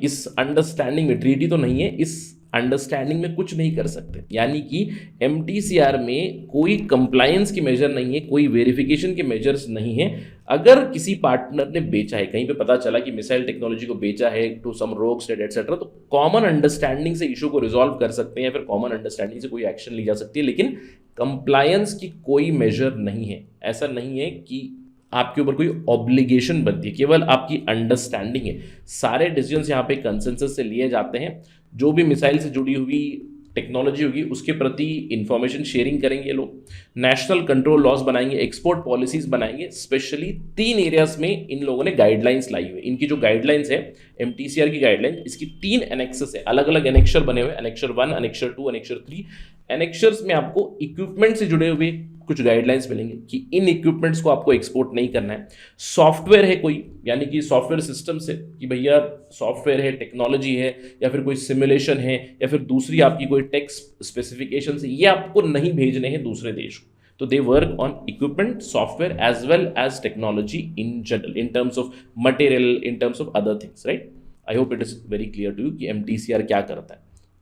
इस अंडरस्टैंडिंग में, ट्रीटी तो नहीं है, इस अंडरस्टैंडिंग में कुछ नहीं कर सकते, यानी कि एमटीसीआर में कोई कंप्लायंस की मेजर नहीं है, कोई वेरिफिकेशन के मेजर्स नहीं है। अगर किसी पार्टनर ने बेचा है, कहीं पे पता चला कि मिसाइल टेक्नोलॉजी को बेचा है टू सम रोग स्टेट एटसेट्रा, तो कॉमन अंडरस्टैंडिंग से इशू को रिजॉल्व कर सकते हैं, फिर कॉमन अंडरस्टैंडिंग से कोई एक्शन ली जा सकती है, लेकिन कंप्लायंस की कोई मेजर नहीं है। ऐसा नहीं है कि आपके ऊपर कोई ऑब्लिगेशन बनती है, केवल आपकी अंडरस्टैंडिंग है। सारे डिसीजंस यहाँ पे कंसेंसस से लिए जाते हैं। जो भी मिसाइल से जुड़ी हुई टेक्नोलॉजी होगी उसके प्रति इंफॉर्मेशन शेयरिंग करेंगे लोग, नेशनल कंट्रोल लॉज बनाएंगे, एक्सपोर्ट पॉलिसीज बनाएंगे। स्पेशली 3 एरियाज में इन लोगों ने गाइडलाइंस लाई हुई। इनकी जो गाइडलाइंस है एमटीसीआर की गाइडलाइन, इसकी 3 एनेक्सेस है, अलग अलग एनेक्शर बने हुए, एनेक्शर 1, एनेक्शर 2, एनेक्शर 3। एनेक्शर्स में आपको इक्विपमेंट से जुड़े हुए कुछ गाइडलाइंस मिलेंगे कि इन इक्विपमेंट्स को आपको एक्सपोर्ट नहीं करना है। सॉफ्टवेयर है कोई, यानी कि सॉफ्टवेयर सिस्टम से कि भैया सॉफ्टवेयर है, टेक्नोलॉजी है, या फिर कोई सिमुलेशन है, या फिर दूसरी आपकी कोई टेक्स्ट स्पेसिफिकेशन है, ये आपको नहीं भेजने हैं दूसरे देश को। तो they work on equipment, software as well as technology in general, in terms of material, in terms of other things, right. I hope it is very clear to you कि एमटीसीआर क्या करता है।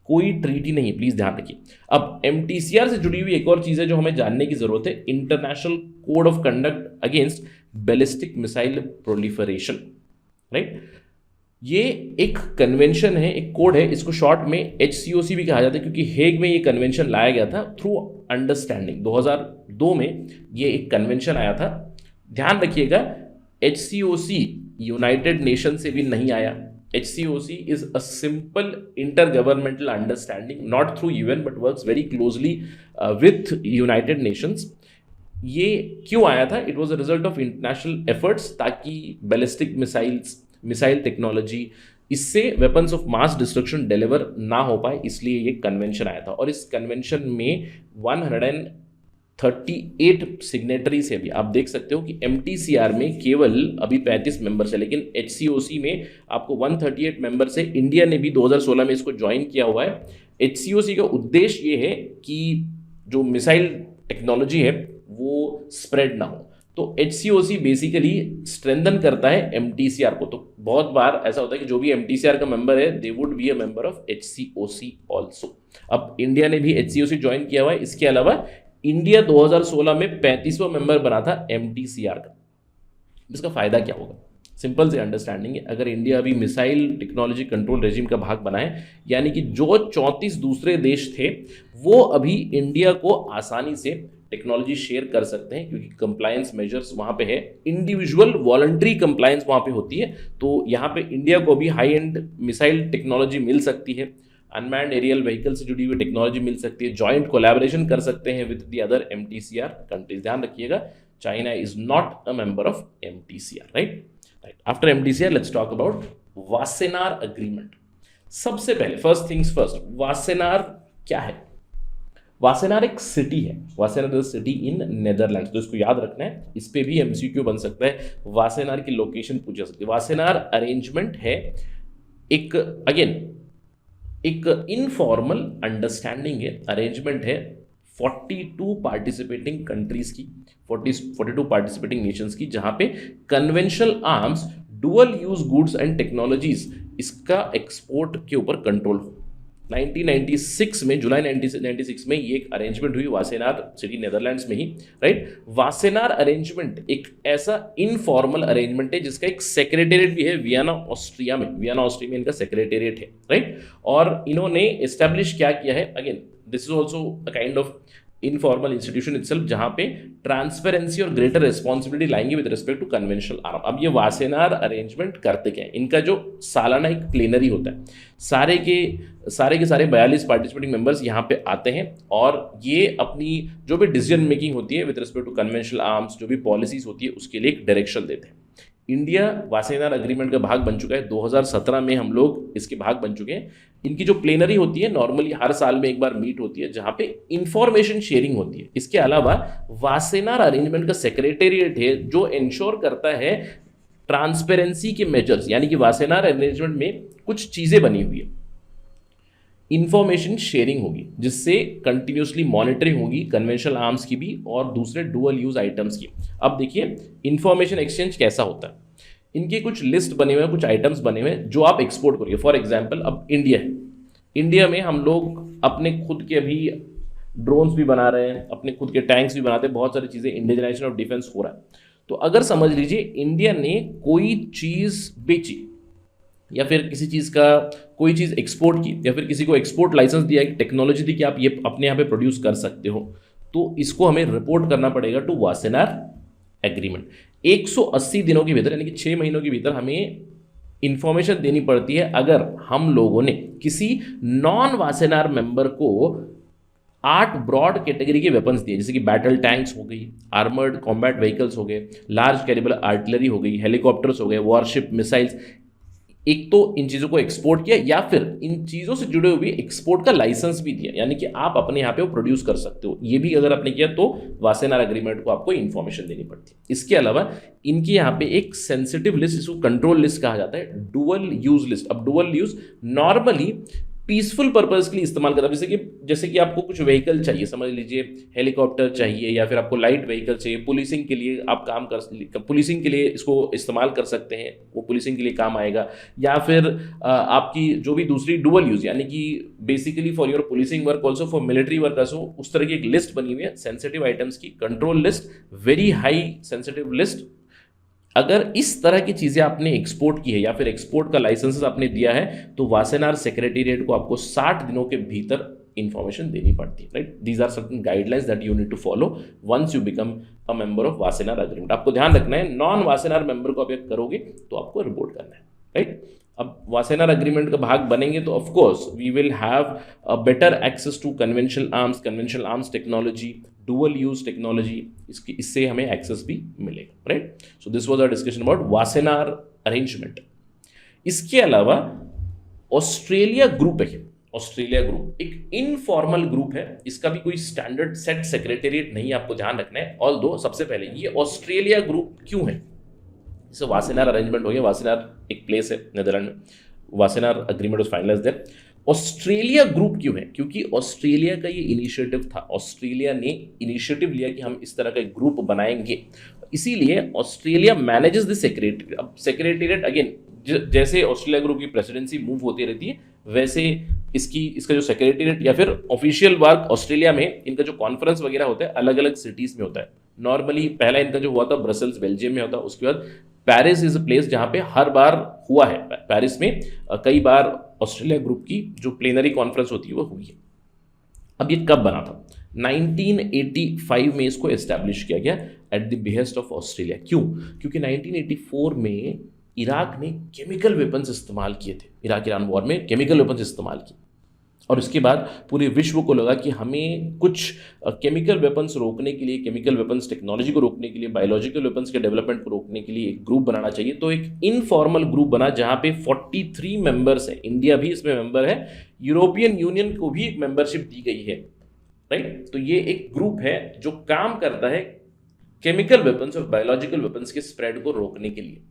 कोई ट्रीटी नहीं है, प्लीज ध्यान रखिए। अब एमटीसीआर से जुड़ी हुई एक और चीज है जो हमें जानने की जरूरत है, international code of conduct against ballistic missile proliferation, right. ये एक कन्वेंशन है, एक कोड है, इसको शॉर्ट में HCOC भी कहा जाता है, क्योंकि हेग में ये कन्वेंशन लाया गया था थ्रू अंडरस्टैंडिंग। 2002 में ये एक कन्वेंशन आया था। ध्यान रखिएगा, HCOC यूनाइटेड नेशन से भी नहीं आया। HCOC is a simple intergovernmental understanding, not through UN but works very closely with United Nations. ये क्यों आया था? It was a result of international efforts ताकि बैलिस्टिक मिसाइल टेक्नोलॉजी, इससे weapons of mass destruction deliver ना हो पाए, इसलिए ये कन्वेंशन आया था। और इस कन्वेंशन में 138 सिग्नेटरीज है। अभी आप देख सकते हो कि एमटीसीआर में केवल अभी 35 मेंबर्स है, लेकिन HCOC में आपको 138 मेंबर्स है। इंडिया ने भी 2016 में इसको ज्वाइन किया हुआ है। HCOC का उद्देश्य ये है कि जो मिसाइल टेक्नोलॉजी है वो स्प्रेड ना हो। तो HCOC बेसिकली स्ट्रेंथन करता है एमटीसीआर को। तो बहुत बार ऐसा होता है कि जो भी एमटीसीआर का मेंबर है they would be a member of HCOC also. अब इंडिया ने भी HCOC ज्वाइन किया हुआ है। इसके अलावा इंडिया 2016 में 35वां मेंबर बना था एमटीसीआर का। इसका फायदा क्या होगा? सिंपल से अंडरस्टैंडिंग है, अगर इंडिया अभी मिसाइल टेक्नोलॉजी कंट्रोल रेजिम का भाग बना है, यानी कि जो 34 दूसरे देश थे वो अभी इंडिया को आसानी से टेक्नोलॉजी शेयर कर सकते हैं, क्योंकि कंप्लायंस मेजर्स वहाँ पे है, इंडिविजुअल वॉलंटरी कंप्लायंस वहाँ पे होती है। तो यहाँ पे इंडिया को भी हाई एंड मिसाइल टेक्नोलॉजी मिल सकती है, अनमैन्ड एरियल व्हीकल से जुड़ी हुई टेक्नोलॉजी मिल सकती है, जॉइंट कोलैबोरेशन कर सकते हैं with the other MTCR countries. ध्यान रखिएगा, China is not a member of MTCR, right. After MTCR let's talk about Wassenaar agreement. सबसे पहले फर्स्ट थिंग्स फर्स्ट, वासेनार क्या है? वासेनार एक सिटी है, Wassenaar is city in Netherlands, तो इसको याद रखना है। इस पे भी MCQ बन सकता है, वासेनार की लोकेशन पूछा सकती है। वासेनार अरेंजमेंट है एक, अगेन एक इनफॉर्मल अंडरस्टैंडिंग है, अरेंजमेंट है 42 पार्टिसिपेटिंग कंट्रीज की, 42 पार्टिसिपेटिंग नेशंस की, जहां पे conventional arms, dual use goods and technologies, इसका एक्सपोर्ट के ऊपर कंट्रोल हो। 1996 में, जुलाई 1996 में ये एक अरेंजमेंट हुई वासेनार सिटी नेदरलैंड्स में ही, राइट। वासेनार अरेंजमेंट एक ऐसा इनफॉर्मल अरेंजमेंट है जिसका एक सेक्रेटेरिएट भी है वियना ऑस्ट्रिया में, वियना ऑस्ट्रिया में इनका सेक्रेटेरिएट है, राइट। और इन्होंने एस्टैब्लिश क्या किया है, again this is also a kind of informal institution itself, जहां पे ट्रांसपेरेंसी और ग्रेटर रिस्पॉन्सिबिलिटी लाएंगे with respect to conventional arm. अब ये वासेनार अरेंजमेंट करते क्या है? इनका जो सालाना एक प्लेनरी होता है, सारे के सारे 42 पार्टिसिपेटिंग मेंबर्स यहाँ पे आते हैं और ये अपनी जो भी डिसीजन मेकिंग होती है with respect to conventional arms, जो भी पॉलिसीज होती है उसके लिए एक डायरेक्शन देते हैं। इंडिया वासेनार एग्रीमेंट का भाग बन चुका है। 2017 में हम लोग इसके भाग बन चुके हैं। इनकी जो प्लेनरी होती है नॉर्मली हर साल में एक बार मीट होती है जहां पे इंफॉर्मेशन शेयरिंग होती है। इसके अलावा वासेनार अरेंजमेंट का सेक्रेटेरिएट है जो इंश्योर करता है ट्रांसपेरेंसी के मेजर्स, यानी कि वासेनार अरेंजमेंट में कुछ चीजें बनी हुई है, इंफॉर्मेशन शेयरिंग होगी जिससे कंटिन्यूसली मॉनिटरिंग होगी कन्वेंशनल आर्म्स की भी और दूसरे डुअल यूज आइटम्स की। अब देखिए इंफॉर्मेशन एक्सचेंज कैसा होता है। इनके कुछ लिस्ट बने हुए हैं, कुछ आइटम्स बने हुए हैं जो आप एक्सपोर्ट करिए। फॉर एग्जांपल अब इंडिया है, इंडिया में हम लोग अपने खुद के अभी ड्रोन्स भी बना रहे हैं, अपने खुद के टैंक्स भी बनाते हैं, बहुत सारी चीज़ें इंडिजनाइजेशन ऑफ डिफेंस हो रहा है। तो अगर समझ लीजिए इंडिया ने कोई चीज़ बेची या फिर किसी चीज़ का कोई चीज़ एक्सपोर्ट की या फिर किसी को एक्सपोर्ट लाइसेंस दिया कि टेक्नोलॉजी दी कि आप ये अपने यहाँ पे प्रोड्यूस कर सकते हो, तो इसको हमें रिपोर्ट करना पड़ेगा टू वासेनार एग्रीमेंट। 180 दिनों के भीतर यानी कि 6 महीनों के भीतर हमें इंफॉर्मेशन देनी पड़ती है अगर हम लोगों ने किसी नॉन वासेनार मेंबर को 8 ब्रॉड कैटेगरी के वेपन्स दिए, जैसे कि बैटल टैंक्स हो गई, आर्मर्ड कॉम्बैट व्हीकल्स हो गए, लार्ज कैलिबर आर्टिलरी हो गई, हेलीकॉप्टर्स हो गए, वॉरशिप, मिसाइल्स। एक तो इन चीज़ों को एक्सपोर्ट किया या फिर इन चीज़ों से जुड़े हुए एक्सपोर्ट का लाइसेंस भी दिया, यानी कि आप अपने यहाँ पे वो प्रोड्यूस कर सकते हो। ये भी अगर आपने किया तो वासेनार एग्रीमेंट को आपको इन्फॉर्मेशन देनी पड़ती है। इसके अलावा इनकी यहाँ पे एक सेंसिटिव लिस्ट, इसको कंट्रोल लिस्ट कहा जाता है, डुअल यूज लिस्ट। अब dual use normally peaceful purpose के लिए इस्तेमाल करता है, जैसे कि आपको कुछ व्हीकल चाहिए, समझ लीजिए हेलीकॉप्टर चाहिए या फिर आपको लाइट व्हीकल चाहिए, पुलिसिंग के लिए आप पुलिसिंग के लिए इसको इस्तेमाल कर सकते हैं, वो पुलिसिंग के लिए काम आएगा। या फिर आपकी जो भी दूसरी डुअल यूज यानी कि basically for your policing work also for military work also, उस तरह की एक लिस्ट बनी हुई है सेंसिटिव आइटम्स की, control list, very high sensitive list. अगर इस तरह की चीज़ें आपने एक्सपोर्ट की है या फिर एक्सपोर्ट का लाइसेंस आपने दिया है तो वासेनार सेक्रेटेरिएट को आपको 60 दिनों के भीतर इंफॉर्मेशन देनी पड़ती है, right. These are certain guidelines that you need to follow once you become a member of Wassenaar agreement. आपको ध्यान रखना है नॉन वासेनार मेंबर को आप करोगे तो आपको रिपोर्ट करना है, राइट। अब वासेनार एग्रीमेंट का भाग बनेंगे तो of course we will have a better access to conventional arms technology, dual use technology, इससे हमें एक्सेस भी मिलेगा, right. So this was our discussion about Wassenaar arrangement. इसके अलावा ऑस्ट्रेलिया ग्रुप है, ऑस्ट्रेलिया ग्रुप एक इनफॉर्मल ग्रुप है, इसका भी कोई स्टैंडर्ड सेट सेक्रेटेरिएट नहीं, आपको ध्यान रखना है। ऑल्दो सबसे पहले ये ऑस्ट्रेलिया ग्रुप क्यों है, जैसे वासेनार अरेंजमेंट हो गया, वासेनार एक प्लेस है नेदरलैंड में, Wassenaar agreement was finalized there. Australia group क्यों है, क्योंकि ऑस्ट्रेलिया का ये इनिशिएटिव था, ऑस्ट्रेलिया ने इनिशिएटिव लिया कि हम इस तरह का एक ग्रुप बनाएंगे, इसीलिए ऑस्ट्रेलिया मैनेजेस द सेक्रेटेरिएट। अब सेक्रेटेरिएट अगेन जैसे ऑस्ट्रेलिया ग्रुप की प्रेसिडेंसी मूव होती रहती है वैसे इसका जो सेक्रेटेरिएट या फिर ऑफिशियल वर्क ऑस्ट्रेलिया में, इनका जो कॉन्फ्रेंस वगैरह होता है अलग अलग सिटीज़ में होता है। नॉर्मली पहला इनका जो हुआ था ब्रसल्स बेल्जियम में होता, उसके बाद पेरिस इज अ प्लेस जहाँ पे हर बार हुआ है, पेरिस में कई बार ऑस्ट्रेलिया ग्रुप की जो प्लेनरी कॉन्फ्रेंस होती है वो हुई है। अब ये कब बना था, 1985 में इसको एस्टैब्लिश किया गया at the behest of Australia. क्यों, क्योंकि 1984 में इराक ने केमिकल वेपन्स इस्तेमाल किए थे, इराक ईरान वॉर में केमिकल वेपन्स इस्तेमाल किए, और इसके बाद पूरे विश्व को लगा कि हमें कुछ केमिकल वेपन्स रोकने के लिए, केमिकल वेपन्स टेक्नोलॉजी को रोकने के लिए, बायोलॉजिकल वेपन्स के डेवलपमेंट को रोकने के लिए एक ग्रुप बनाना चाहिए। तो एक इनफॉर्मल ग्रुप बना जहाँ पे 43 मेंबर्स हैं, इंडिया भी इसमें मेंबर है, यूरोपियन यूनियन को भी एक मेंबरशिप दी गई है, राइट। तो ये एक ग्रुप है जो काम करता है केमिकल वेपन्स और बायोलॉजिकल वेपन्स के स्प्रेड को रोकने के लिए,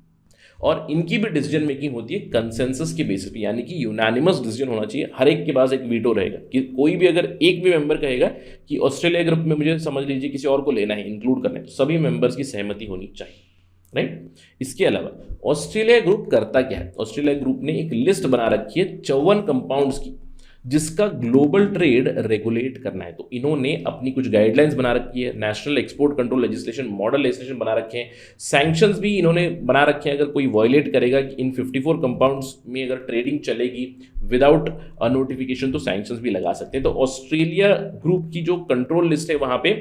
और इनकी भी डिसीजन मेकिंग होती है कंसेंसस के बेसिस पे, यानी कि यूनानिमस डिसीजन होना चाहिए, हर एक के पास एक वीटो रहेगा कि कोई भी अगर एक भी मेंबर कहेगा कि ऑस्ट्रेलिया ग्रुप में मुझे समझ लीजिए किसी और को लेना है, इंक्लूड करना है, तो सभी मेंबर्स की सहमति होनी चाहिए, राइट। इसके अलावा ऑस्ट्रेलिया ग्रुप करता क्या है, ऑस्ट्रेलिया ग्रुप ने एक लिस्ट बना रखी है 54 कंपाउंड्स की जिसका ग्लोबल ट्रेड रेगुलेट करना है। तो इन्होंने अपनी कुछ गाइडलाइंस बना रखी है, national export control legislation, model legislation बना रखे हैं, सैंक्शंस भी इन्होंने बना रखे हैं, अगर कोई वायलेट करेगा कि इन 54 कंपाउंड्स में अगर ट्रेडिंग चलेगी विदाउट नोटिफिकेशन तो सैंक्शंस भी लगा सकते हैं। तो ऑस्ट्रेलिया ग्रुप की जो कंट्रोल लिस्ट है वहाँ पे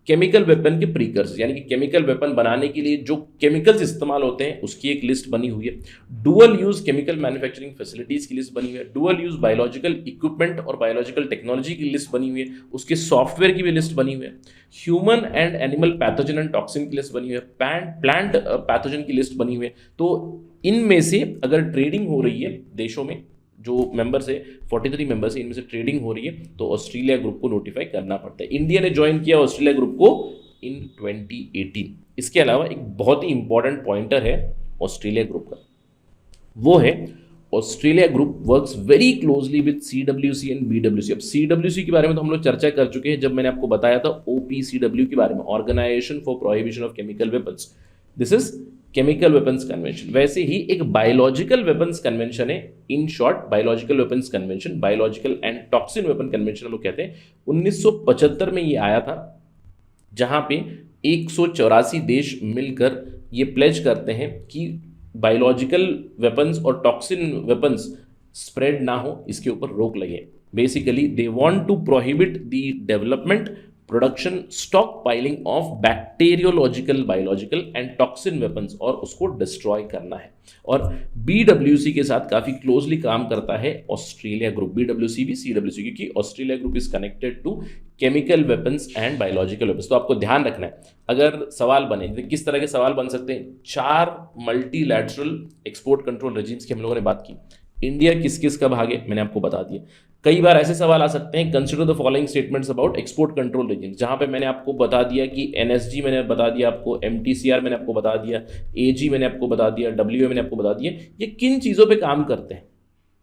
केमिकल वेपन के प्रीकर्सर, यानी कि केमिकल वेपन बनाने के लिए जो केमिकल्स इस्तेमाल होते हैं उसकी एक लिस्ट बनी हुई है। Dual use chemical manufacturing facilities की लिस्ट बनी हुई है। डुअल यूज बायोलॉजिकल इक्विपमेंट और बायोलॉजिकल टेक्नोलॉजी की लिस्ट बनी हुई है। उसके सॉफ्टवेयर की भी लिस्ट बनी हुई है। Human and animal pathogen and toxin की लिस्ट बनी हुई है। प्लांट पैथोजन की लिस्ट बनी हुई है। तो इनमें से अगर ट्रेडिंग हो रही है देशों में, जो मेंबर्स है 43 मेंबर्स है, इनमें से ट्रेडिंग हो रही है तो ऑस्ट्रेलिया ग्रुप को नोटिफाई करना पड़ता है। इंडिया ने ज्वाइन किया ऑस्ट्रेलिया ग्रुप को इन 2018। इसके अलावा एक बहुत ही इंपॉर्टेंट पॉइंटर है ऑस्ट्रेलिया ग्रुप का, वो है Australia group works very closely with CWC and BWC। अब CWC के बारे में तो हम लोग चर्चा कर चुके हैं जब मैंने आपको बताया था OPCW के बारे में, organization for prohibition of chemical weapons. This is chemical weapons convention. वैसे ही एक बायोलॉजिकल वेपन्स कन्वेंशन है, in short biological weapons convention, biological and toxin weapon convention लोग कहते हैं। 1975 में ये आया था, जहां पे 184 देश मिलकर ये प्लेज करते हैं कि बायोलॉजिकल वेपन्स और टॉक्सिन वेपन्स स्प्रेड ना हो, इसके ऊपर रोक लगे। Basically they want to prohibit the development, production, stockpiling of bacteriological, biological and toxin weapons, और उसको डिस्ट्रॉय करना है। और BWC के साथ काफ़ी क्लोजली काम करता है ऑस्ट्रेलिया ग्रुप, BWC भी CWC, क्योंकि Australia group is connected to chemical weapons and biological weapons. तो आपको ध्यान रखना है, अगर सवाल बने तो किस तरह के सवाल बन सकते हैं। 4 मल्टीलैटरल एक्सपोर्ट कंट्रोल रेजिम्स की हम लोगों ने बात की। इंडिया किस किस का भाग है मैंने आपको बता दिया। कई बार ऐसे सवाल आ सकते हैं, consider the following statements about export control regimes, जहां पे मैंने आपको बता दिया कि NSG मैंने बता दिया आपको, MTCR मैंने आपको बता दिया, AG मैंने आपको बता दिया, WA मैंने आपको बता दिया, ये किन चीज़ों पे काम करते हैं,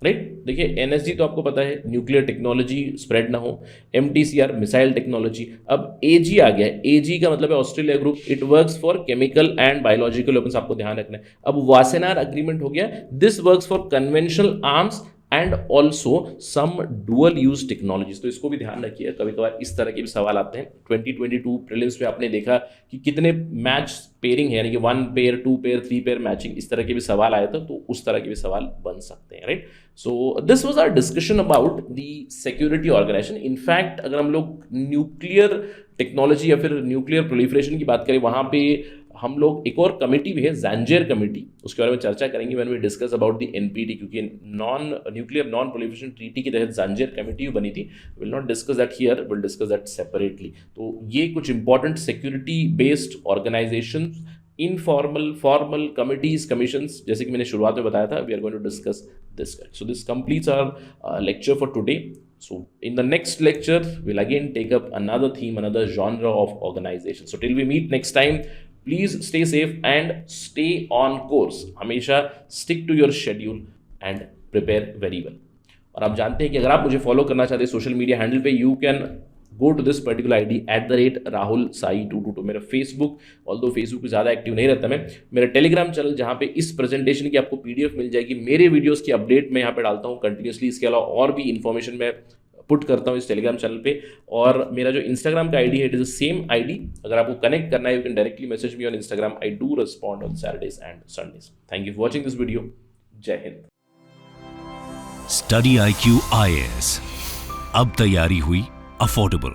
राइट। देखिए NSG तो आपको पता है न्यूक्लियर टेक्नोलॉजी स्प्रेड ना हो, MTCR मिसाइल टेक्नोलॉजी। अब AG आ गया है, AG का मतलब है Australia group, it works for chemical and biological weapons, आपको ध्यान रखना है। अब वासेनार अग्रीमेंट हो गया, this works for conventional arms and also some dual use technologies. तो इसको भी ध्यान रखिए, कभी कभार इस तरह के भी सवाल आते हैं। 2022 प्रीलिम्स में आपने देखा कि कितने मैच पेयरिंग है, यानी कि 1 पेयर, 2 पेयर, 3 पेयर मैचिंग, इस तरह के भी सवाल आए थे, तो उस तरह के भी सवाल बन सकते हैं, right. So this was our discussion about the security organization. In fact अगर हम लोग न्यूक्लियर टेक्नोलॉजी या फिर न्यूक्लियर प्रोलिफरेशन की बात करें, वहाँ पे हम लोग एक और कमेटी भी है, ज़ैंजियर कमेटी, उसके बारे में चर्चा करेंगे when we discuss about the NPT, क्योंकि न्यूक्लियर नॉन प्रोलिफरेशन ट्रीटी के तहत ज़ैंजियर कमेटी बनी थी। Will not discuss that here, will discuss that separately. तो ये कुछ important security based organization, informal, formal committees, commissions, जैसे कि मैंने शुरुआत में बताया था, we are going to discuss this. So this completes our lecture for today. So in the next lecture, we'll again take up another theme, another genre of organization. So till we meet next time, please stay safe and stay on course. हमेशा stick to your schedule and prepare very well. और आप जानते हैं कि अगर आप मुझे फॉलो करना चाहते हैं सोशल मीडिया हैंडल पे, you can go to this particular ID @RahulSai222. मेरा फेसबुक, ऑल्दो फेसबुक पे ज़्यादा एक्टिव नहीं रहता मैं, मेरा टेलीग्राम चैनल जहाँ पे इस प्रेजेंटेशन की आपको PDF मिल जाएगी, मेरे वीडियोस की अपडेट मैं यहाँ पे डालता हूँ कंटिन्यूसली। इसके अलावा और भी इन्फॉर्मेशन मैं पुट करता हूँ इस टेलीग्राम चैनल पे। और मेरा जो इंस्टाग्राम का ID है, it is the same ID। अगर आपको कनेक्ट करना है, you can directly message me on Instagram. I do respond on Saturdays and Sundays. Thank you for watching this video. जय हिंद। स्टडी IQ IAS, अब तैयारी हुई अफोर्डेबल।